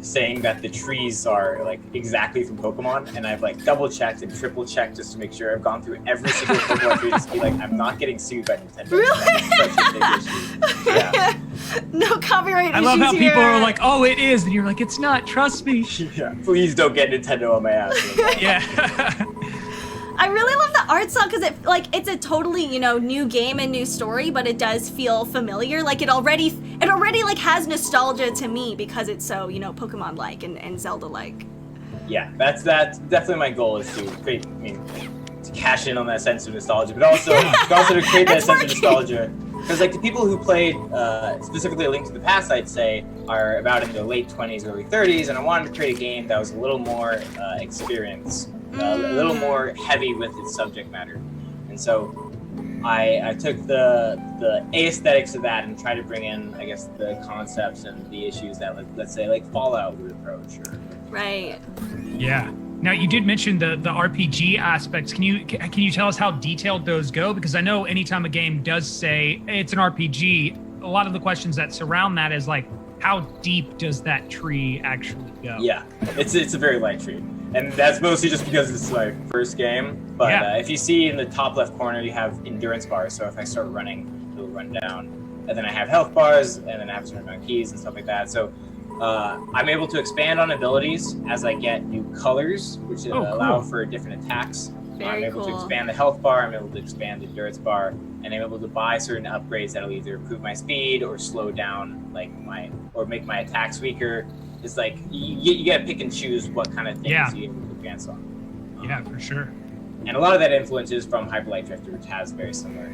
saying that the trees are exactly from Pokemon, and I've double checked and triple checked just to make sure. I've gone through every single Pokemon tree just to be I'm not getting sued by Nintendo. Really? That's such a big issue. Yeah. No copyright I issues love how here. people are like, "Oh, it is," and you're like, "It's not. Trust me." Yeah, please don't get Nintendo on my ass. Yeah. I really love the art style because it's a totally new game and new story, but it does feel familiar. It already has nostalgia to me because it's so Pokemon like and Zelda like. Yeah, that's definitely my goal is to create. To cash in on that sense of nostalgia, but also to create that sense of nostalgia. Because the people who played specifically A Link to the Past, I'd say, are about in their late 20s, early 30s, and I wanted to create a game that was a little more experienced, a little more heavy with its subject matter. And so I took the aesthetics of that and tried to bring in, I guess, the concepts and the issues that, let's say, Fallout would approach. Right. Yeah. Now you did mention the RPG aspects. Can you tell us how detailed those go? Because I know anytime a game does say it's an RPG, a lot of the questions that surround that is how deep does that tree actually go? Yeah, it's a very light tree, and that's mostly just because it's my first game. But if you see in the top left corner, you have endurance bars. So if I start running, it'll run down, and then I have health bars, and then I have to turn on keys and stuff like that. So I'm able to expand on abilities as I get new colors, which allow for different attacks. Very I'm able to cool. expand the health bar, I'm able to expand the endurance bar, and I'm able to buy certain upgrades that'll either improve my speed or slow down or make my attacks weaker. It's you gotta pick and choose what kind of things you advance on. Yeah, for sure. And a lot of that influence is from Hyper Light Drifter, which has very similar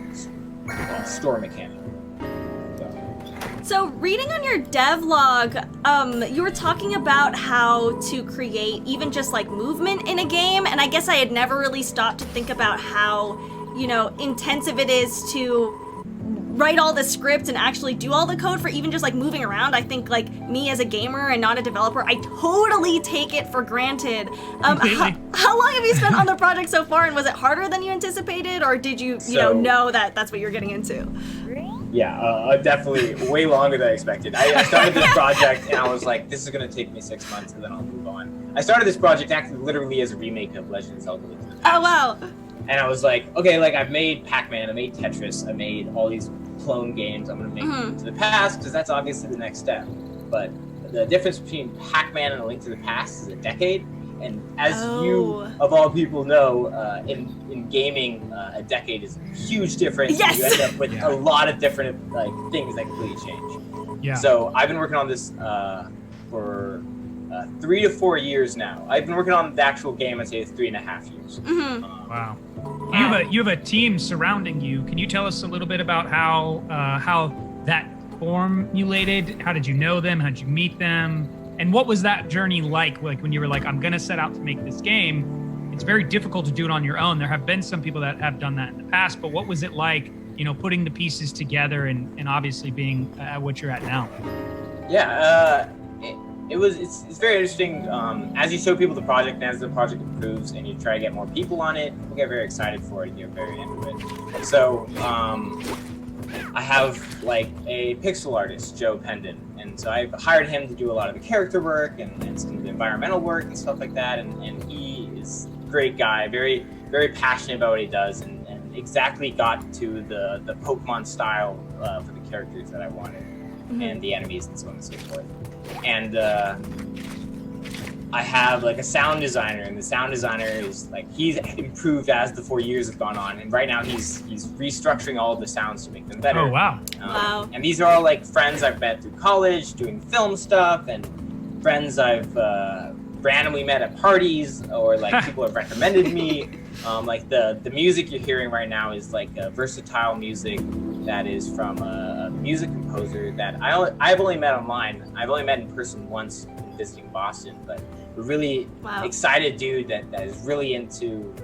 store mechanic. So reading on your devlog, you were talking about how to create even just movement in a game, and I guess I had never really stopped to think about how, intensive it is to write all the script and actually do all the code for even just moving around. I think me as a gamer and not a developer, I totally take it for granted. How long have you spent on the project so far, and was it harder than you anticipated, or did you know that that's what you're getting into? Yeah, definitely way longer than I expected. I started this project and I was like, this is going to take me 6 months and then I'll move on. I started this project actually literally as a remake of Legend of Zelda Link to the Past. Oh, wow. And I was like, okay, I've made Pac-Man, I made Tetris, I made all these clone games. I'm going to make Link to the Past because that's obviously the next step. But the difference between Pac-Man and A Link to the Past is a decade. And as you, of all people, know, in gaming, a decade is a huge difference. Yes! You end up with a lot of different things that completely change. Yeah. So I've been working on this for 3 to 4 years now. I've been working on the actual game, I'd say 3.5 years. Wow. You have a team surrounding you. Can you tell us a little bit about how that formulated? How did you know them? How did you meet them? And what was that journey like when you were I'm going to set out to make this game? It's very difficult to do it on your own. There have been some people that have done that in the past, but what was it like, putting the pieces together and obviously being at what you're at now? Yeah, It's very interesting. As you show people the project, and as the project improves, and you try to get more people on it, people get very excited for it and get very into it. So I have like a pixel artist, Joe Pendon, and so I've hired him to do a lot of the character work and some of the environmental work and stuff like that. And he is a great guy, very very passionate about what he does, and exactly got to the Pokemon style for the characters that I wanted, and the enemies and so on and so forth. And I have like a sound designer, and the sound designer is like, he's improved as the 4 years have gone on, and right now he's restructuring all of the sounds to make them better. Oh wow! Wow! And these are all like friends I've met through college doing film stuff, and friends I've randomly met at parties, or like people have recommended me. Like the music you're hearing right now is like versatile music that is from a music composer that I've only met online. I've only met in person once in visiting Boston, but a really excited dude that is really into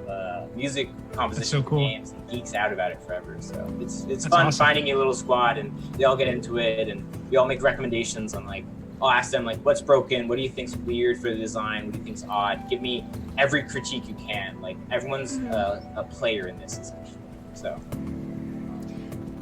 music composition so cool. games and geeks out about it forever. So it's That's fun awesome. finding a little squad, and they all get into it, and we all make recommendations on like, I'll ask them like, what's broken? What do you think's weird for the design? What do you think's odd? Give me every critique you can. Like everyone's a player in this essentially.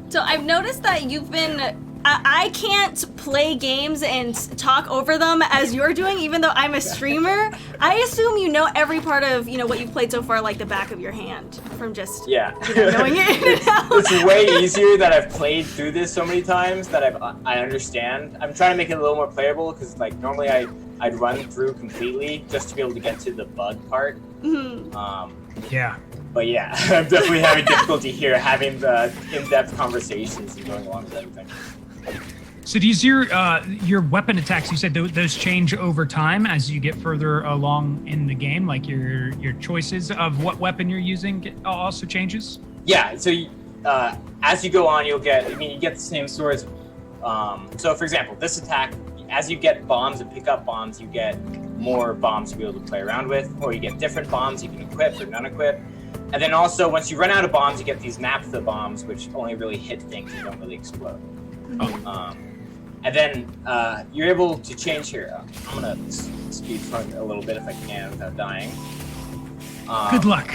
So I've noticed that you've been. I can't play games and talk over them as you're doing, even though I'm a streamer. I assume you know every part of what you've played so far, like the back of your hand, from just knowing it in and out. It's way easier that I've played through this so many times that I understand. I'm trying to make it a little more playable because like normally I'd run through completely just to be able to get to the bug part. Yeah. But yeah, I'm definitely having difficulty here having the in-depth conversations and going along with everything. So does your weapon attacks, you said those change over time as you get further along in the game, like your choices of what weapon you're using also changes? Yeah, so as you go on, you get the same swords. So for example, this attack, as you get bombs and pick up bombs, you get more bombs to be able to play around with, or you get different bombs you can equip or non-equip. And then also, once you run out of bombs, you get these map the bombs, which only really hit things and don't really explode. And then you're able to change here. I'm gonna speed front a little bit if I can without dying. Good luck.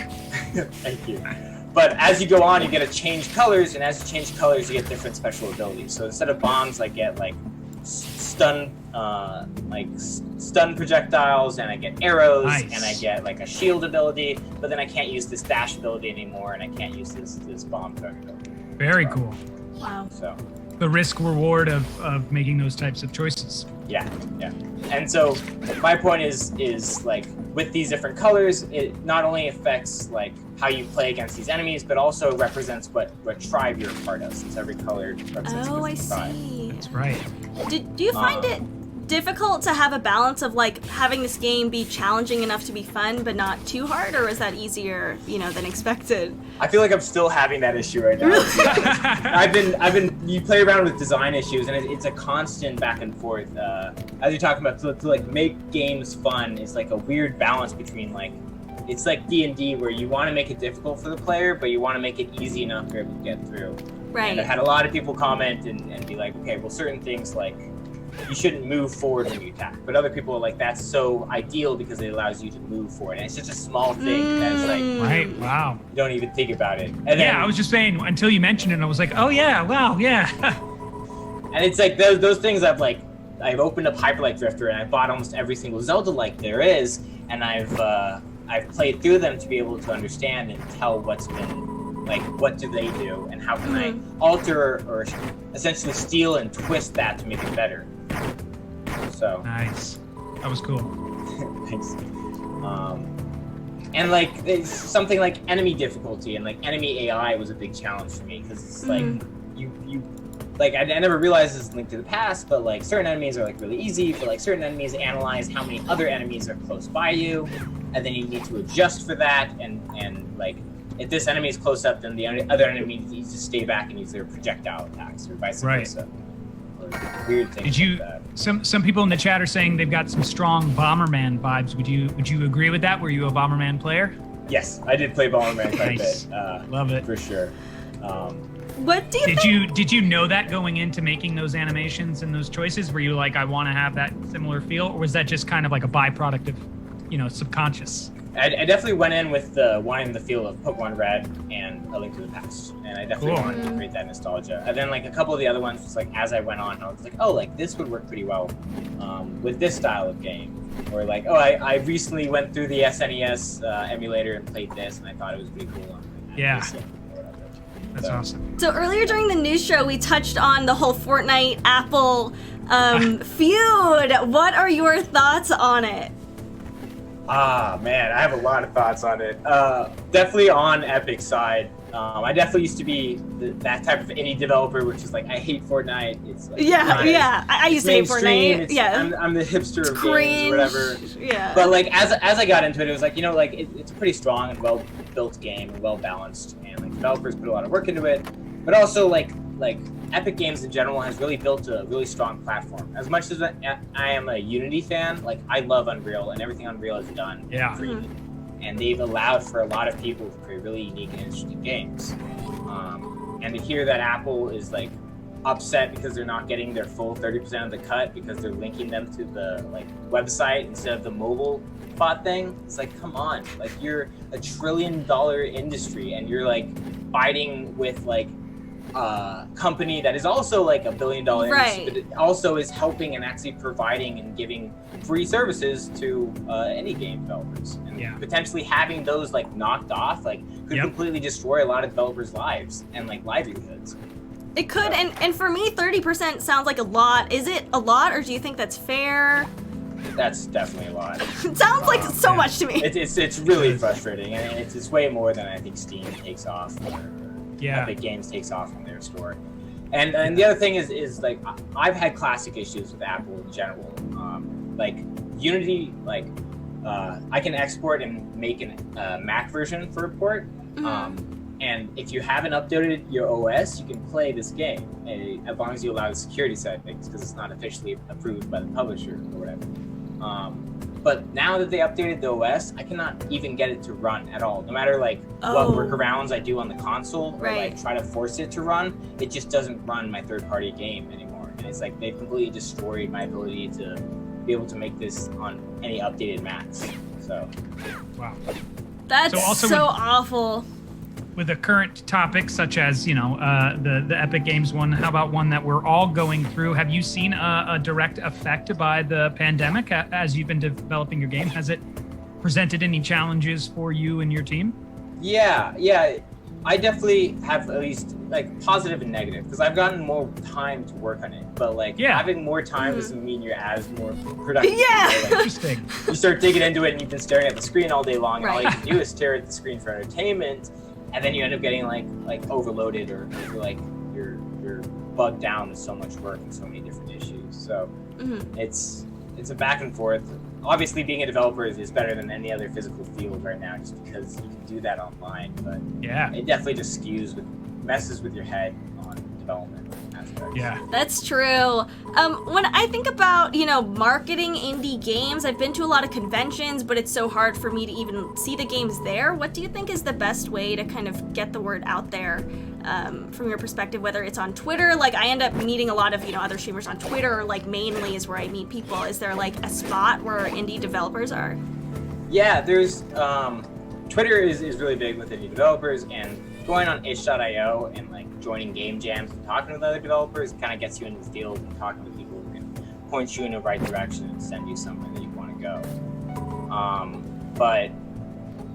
Thank you. But as you go on, you get to change colors, and as you change colors, you get different special abilities. So instead of bombs, I get like stun projectiles, and I get arrows, and I get like a shield ability. But then I can't use this dash ability anymore, and I can't use this bomb throw ability. Very cool. Wow. So the risk reward of making those types of choices. Yeah. And so my point is like with these different colors, it not only affects like how you play against these enemies, but also represents what tribe you're a part of, since every color represents a different tribe. See. That's right. Do you find it difficult to have a balance of like having this game be challenging enough to be fun but not too hard, or is that easier than expected? I feel like I'm still having that issue right now. You play around with design issues, and it's a constant back and forth. As you're talking about, to like make games fun is like a weird balance between like, it's like D&D where you want to make it difficult for the player, but you want to make it easy enough for everyone to get through. Right. And I had a lot of people comment and be like, okay, well, certain things like you shouldn't move forward when you attack, but other people are like, that's so ideal because it allows you to move forward, and it's just a small thing that's like, Right. Wow. you don't even think about it. And then, Yeah, I was just saying until you mentioned it, I was like, oh yeah, wow, yeah. and it's like those things I've opened up Hyperlight Drifter, and I bought almost every single Zelda like there is, and I've played through them to be able to understand and tell what's been like, what do they do, and how can I alter or essentially steal and twist that to make it better. So Nice. That was cool. thanks. And like it's something like enemy difficulty and like enemy AI was a big challenge for me, because it's like you like I never realized this linked to the past, but like certain enemies are like really easy, but like certain enemies analyze how many other enemies are close by you, and then you need to adjust for that, and like if this enemy is close up, then the other enemy needs to stay back and use their projectile attacks, or vice versa. Or weird things. Like that. Some people in the chat are saying they've got some strong Bomberman vibes. Would you agree with that? Were you a Bomberman player? Yes, I did play Bomberman quite a bit. Love it. For sure. What do you think? Did you know that going into making those animations and those choices? Were you like, I want to have that similar feel, or was that just kind of like a byproduct of, subconscious? I definitely went in with wanting the feel of Pokemon Red and A Link to the Past, and I definitely wanted to create that nostalgia. And then like a couple of the other ones, just like as I went on, I was like, oh, like this would work pretty well with this style of game. Or like, oh, I recently went through the SNES emulator and played this, and I thought it was pretty cool. Yeah. That's awesome. So earlier during the news show, we touched on the whole Fortnite Apple feud. What are your thoughts on it? Man, I have a lot of thoughts on it. Definitely on Epic's side. I definitely used to be that type of indie developer, which is like, I hate Fortnite. It's like, I used to hate Fortnite. Yeah, I'm the hipster of cringe. games, whatever. Yeah. But like as I got into it, it was like, it's a pretty strong and well built game and well balanced, and like developers put a lot of work into it. But also like Epic Games in general has really built a really strong platform. As much as I am a Unity fan, like I love Unreal, and everything Unreal has done freely. And they've allowed for a lot of people to create really unique and interesting games. And to hear that Apple is like upset because they're not getting their full 30% of the cut because they're linking them to the like website instead of the mobile bot thing, it's like, come on, like you're a $1 trillion industry and you're like fighting with like company that is also like $1 billion industry, but it also is helping and actually providing and giving free services to any game developers, and potentially having those like knocked off like could completely destroy a lot of developers' lives and like livelihoods. It could, and for me 30% sounds like a lot. Is it a lot, or do you think that's fair? That's definitely a lot. It sounds like so much to me. It's really frustrating, and it's way more than I think Steam takes off. Epic Games takes off on their store. And the other thing is like I've had classic issues with Apple in general. Like Unity, like I can export and make a Mac version for a port. And if you haven't updated your OS, you can play this game as long as you allow the security settings, because it's not officially approved by the publisher or whatever. But now that they updated the OS, I cannot even get it to run at all. No matter like what workarounds I do on the console or like try to force it to run, it just doesn't run my third-party game anymore. And it's like they've completely destroyed my ability to be able to make this on any updated Macs. So, wow, that's so awful. With a current topic such as the Epic Games one, how about one that we're all going through? Have you seen a direct effect by the pandemic as you've been developing your game? Has it presented any challenges for you and your team? Yeah, I definitely have at least like positive and negative, because I've gotten more time to work on it. But like having more time doesn't mean you're as more productive. Like, interesting. You start digging into it and you've been staring at the screen all day long, and all you can do is stare at the screen for entertainment. And then you end up getting like overloaded, or you're bogged down with so much work and so many different issues. So it's a back and forth. Obviously, being a developer is better than any other physical field right now, just because you can do that online. But it definitely just messes with your head on development aspects. Yeah, that's true. When I think about marketing indie games, I've been to a lot of conventions, but it's so hard for me to even see the games there. What do you think is the best way to kind of get the word out there, from your perspective? Whether it's on Twitter, like I end up meeting a lot of other streamers on Twitter, or like mainly is where I meet people. Is there like a spot where indie developers are? Yeah, there's Twitter is really big with indie developers, and going on itch.io and like joining game jams and talking with other developers kind of gets you into the field, and talking to people who can point you in the right direction and send you somewhere that you want to go. But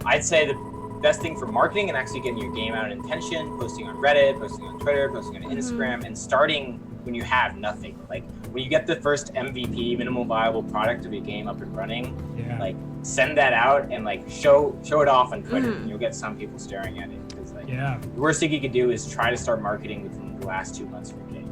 I'd say the best thing for marketing and actually getting your game out in attention, posting on Reddit, posting on Twitter, posting on Instagram, and starting when you have nothing. Like when you get the first MVP, minimal viable product of your game up and running, like send that out and like show it off on Twitter, and you'll get some people staring at it. The worst thing you could do is try to start marketing within the last 2 months of your game.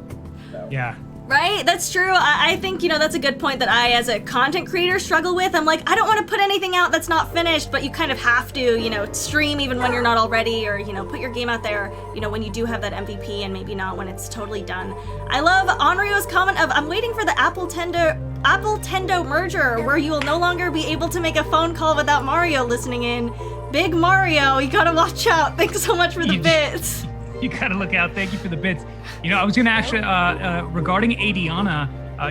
So. Yeah. Right, that's true. I think, that's a good point that I, as a content creator, struggle with. I'm like, I don't want to put anything out that's not finished, but you kind of have to, stream even when you're not all ready, or, put your game out there, when you do have that MVP, and maybe not when it's totally done. I love Onryo's comment of, I'm waiting for the Apple Tendo merger, where you will no longer be able to make a phone call without Mario listening in. Big Mario, you gotta watch out. Thanks so much for the bits. You gotta look out. Thank you for the bits. You know, I was gonna actually regarding Adeona.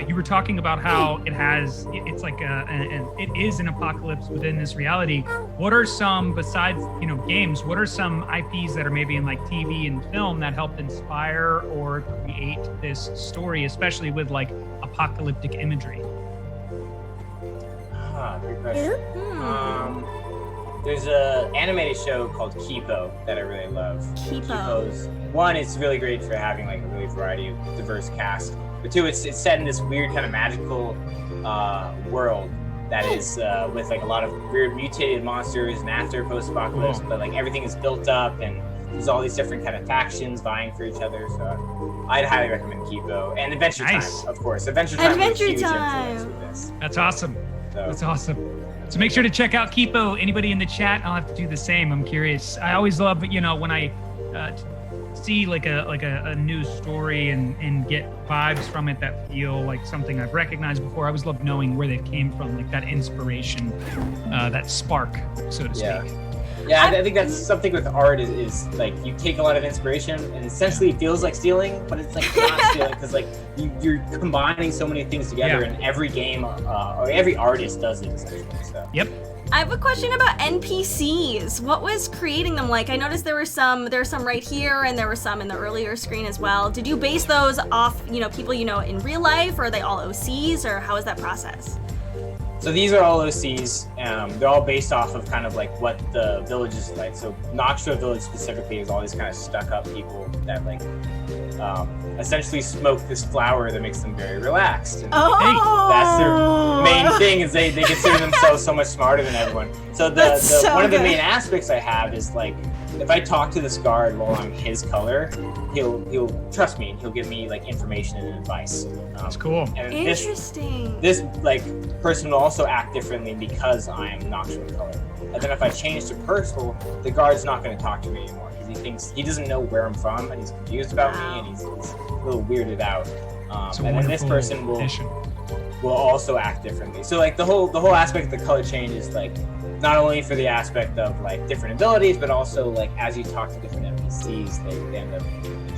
You were talking about how it's like it is an apocalypse within this reality. What are some, besides, you know, games, what are some IPs that are maybe in like TV and film that helped inspire or create this story, especially with like apocalyptic imagery? Good question. There's an animated show called Kipo that I really love. Kipo's one, it's really great for having like a really variety of diverse cast. But two, it's set in this weird kind of magical world that is with like a lot of weird mutated monsters and after post-apocalypse, but like everything is built up and there's all these different kind of factions vying for each other. So I'd highly recommend Kipo and Adventure Time, of course. Adventure Time was a huge influence with this. That's awesome. That's awesome. So make sure to check out Kipo. Anybody in the chat, I'll have to do the same. I'm curious. I always love, you know, when I see like a news story and get vibes from it that feel like something I've recognized before. I always love knowing where they came from, like that inspiration, that spark, so to speak. Yeah, I think that's something with art is like you take a lot of inspiration and essentially it feels like stealing, but it's like not stealing because like you're combining so many things together and every game or every artist does it essentially. So. Yep. I have a question about NPCs. What was creating them like? I noticed there were some right here and there were some in the earlier screen as well. Did you base those off, you know, people you know in real life, or are they all OCs, or how is that process? So these are all OCs. They're all based off of kind of like what the village is like. So Knoxville Village specifically is all these kind of stuck-up people that like essentially smoke this flower that makes them very relaxed. And that's their main thing is they consider themselves so much smarter than everyone. So one of the main aspects I have is like if I talk to this guard while I'm his color, he'll trust me and he'll give me like information and advice. That's cool. And Interesting. This like person will also act differently because I am Knoxville color. And then if I change to purple, the guard's not going to talk to me anymore because he thinks he doesn't know where I'm from and he's confused about me and he's a little weirded out. And then this person will also act differently. So like the whole aspect of the color change is like not only for the aspect of like different abilities, but also like as you talk to different NPCs, they end up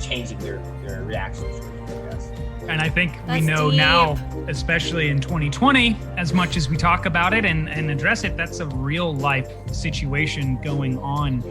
changing their reactions. I guess. And I think That's we know deep. now, especially in 2020, as much as we talk about it and address it, that's a real life situation going on.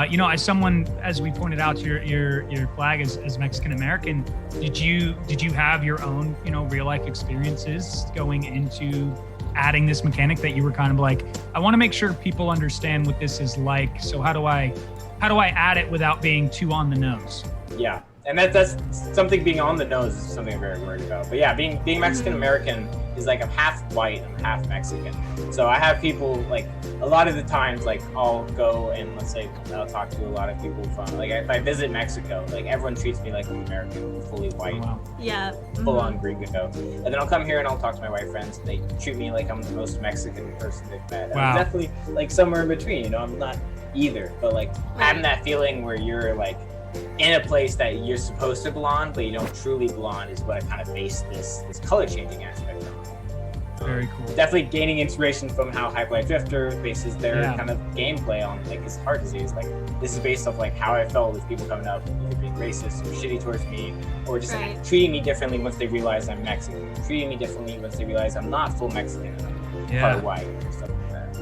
You know, as someone, as we pointed out, your flag as Mexican American, did you have your own, you know, real life experiences going into adding this mechanic that you were kind of like, I want to make sure people understand what this is like. So how do I add it without being too on the nose? Yeah. And that's something, being on the nose is something I'm very worried about. But yeah, being Mexican American is like I'm half white, I'm half Mexican. So I have people like a lot of the times like I'll go and let's say I'll talk to a lot of people from like if I visit Mexico, like everyone treats me like I'm American, fully white. Oh, wow. Yeah. Full on gringo. And then I'll come here and I'll talk to my white friends and they treat me like I'm the most Mexican person they've met. And I'm definitely like somewhere in between, you know, I'm not either. But like having that feeling where you're like in a place that you're supposed to belong, but you don't truly belong is what I kind of base this color changing aspect on. Very cool. Definitely gaining inspiration from how Hype Life Drifter bases their kind of gameplay on like his heart disease. Like this is based off like how I felt with people coming up either being racist or shitty towards me, or just like, treating me differently once they realize I'm Mexican, treating me differently once they realize I'm not full Mexican and I'm part white or stuff like that.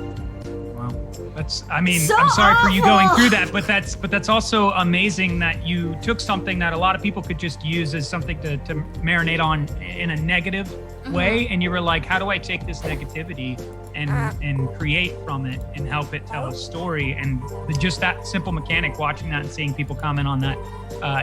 Wow. That's, I mean, So I'm sorry for you going awful. through that, but that's also amazing that you took something that a lot of people could just use as something to marinate on in a negative way, and you were like, how do I take this negativity and create from it and help it tell a story? And just that simple mechanic, watching that and seeing people comment on that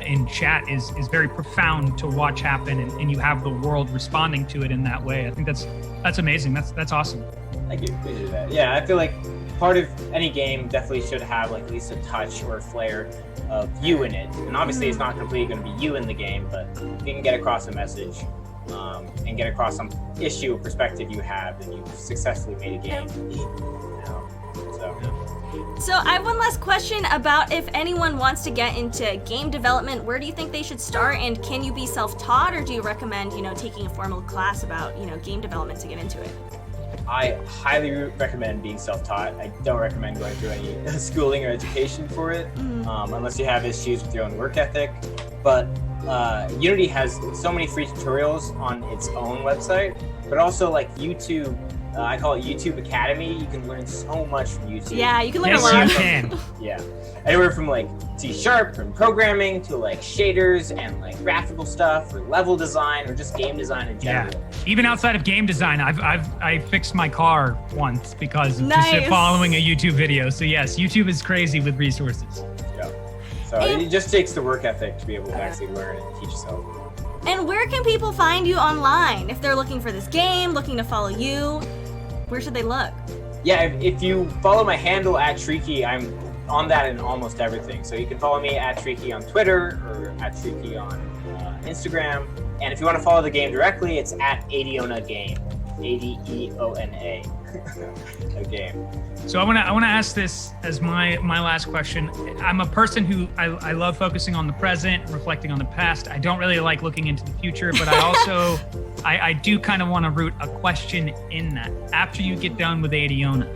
in chat is very profound to watch happen, and you have the world responding to it in that way. I think that's amazing. That's awesome. Thank you. Appreciate that. Yeah, I feel like part of any game definitely should have like at least a touch or a flair of you in it. And obviously it's not completely going to be you in the game, but if you can get across a message and get across some issue or perspective you have, then you've successfully made a game. So I have one last question about if anyone wants to get into game development, where do you think they should start? And can you be self-taught, or do you recommend, you know, taking a formal class about, you know, game development to get into it? I highly recommend being self-taught. I don't recommend going through any schooling or education for it, unless you have issues with your own work ethic. But Unity has so many free tutorials on its own website, but also like YouTube. I call it YouTube Academy. You can learn so much from YouTube. Yeah, you can learn a lot. Yes, you can. Yeah, anywhere from like C# and programming to like shaders and like graphical stuff or level design or just game design in general. Yeah. Even outside of game design, I fixed my car once because of Nice. just following a YouTube video. So yes, YouTube is crazy with resources. Yeah. So it just takes the work ethic to be able to actually learn and teach yourself. And where can people find you online? If they're looking for this game, looking to follow you, where should they look? Yeah, if you follow my handle at Treaky, I'm on that in almost everything. So you can follow me at Treaky on Twitter or at Treaky on Instagram. And if you want to follow the game directly, it's at Adeona Game. Adeona. A game. So I want to ask this as my last question. I'm a person who I love focusing on the present, reflecting on the past. I don't really like looking into the future, but I also I do kind of want to root a question in that. After you get done with Adeona,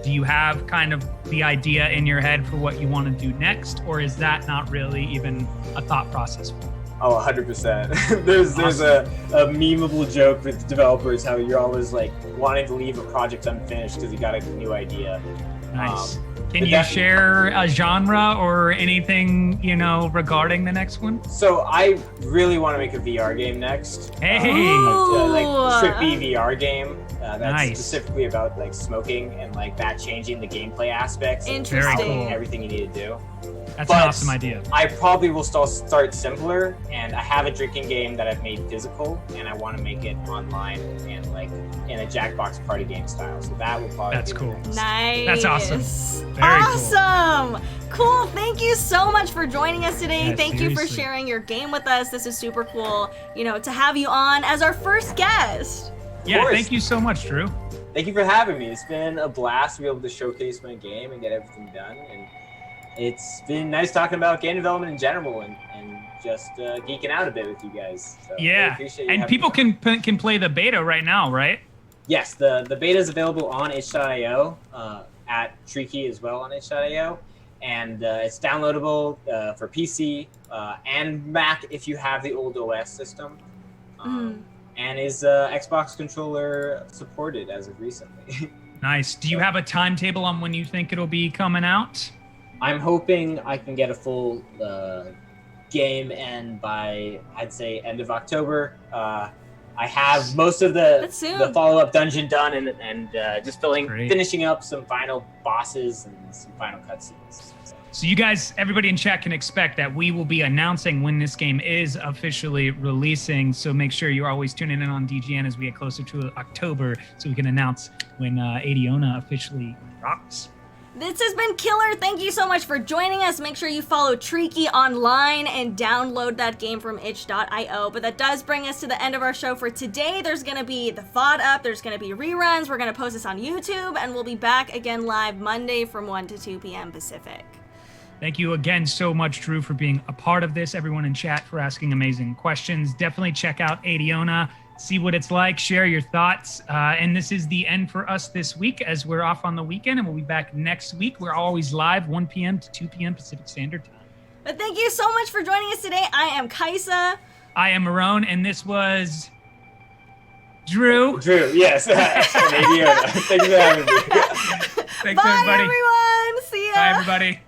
do you have kind of the idea in your head for what you want to do next, or is that not really even a thought process for you? Oh, 100%. There's a memeable joke with developers how you're always like wanting to leave a project unfinished because you got a new idea. Nice. Can you share a genre or anything, regarding the next one? So I really want to make a VR game next. Hey! Like trippy VR game. That's Nice. specifically about like smoking and like that changing the gameplay aspects. Interesting. Very cool. Everything you need to do. That's But an awesome idea. I probably will still start simpler, and I have a drinking game that I've made physical, and I want to make it online and like in a Jackbox party game style. So that will probably That's be cool. next. Nice. That's awesome. Very cool. Awesome. Cool. Thank you so much for joining us today. Yeah, Thank you for seriously. sharing your game with us. This is super cool, to have you on as our first guest. Yeah, course. thank you so much, Drew. Thank you for having me. It's been a blast to be able to showcase my game and get everything done. And it's been nice talking about game development in general and just geeking out a bit with you guys. So really Yeah, appreciate you and having people me on. can play the beta right now, right? Yes, the beta is available on itch.io, at Treaky as well on itch.io. And it's downloadable for PC and Mac if you have the old OS system. And is Xbox controller supported as of recently. Nice. Do you have a timetable on when you think it'll be coming out? I'm hoping I can get a full game end by, I'd say, end of October. I have most of That's soon. the follow-up dungeon done and just Great. finishing up some final bosses and some final cutscenes. So you guys, everybody in chat can expect that we will be announcing when this game is officially releasing. So make sure you're always tuning in on DGN as we get closer to October so we can announce when Adeona officially drops. This has been killer. Thank you so much for joining us. Make sure you follow Treaky online and download that game from itch.io. But that does bring us to the end of our show for today. There's going to be the VOD up. There's going to be reruns. We're going to post this on YouTube. And we'll be back again live Monday from 1 to 2 p.m. Pacific. Thank you again so much, Drew, for being a part of this. Everyone in chat for asking amazing questions. Definitely check out Adeona, see what it's like, share your thoughts. And this is the end for us this week as we're off on the weekend, and we'll be back next week. We're always live 1 p.m. to 2 p.m. Pacific Standard Time. But thank you so much for joining us today. I am Kaisa. I am Marrone, and this was Drew. Drew, yes. Adeona. Thank you for having me. Thanks, Bye, everybody. everyone. See ya. Bye, everybody.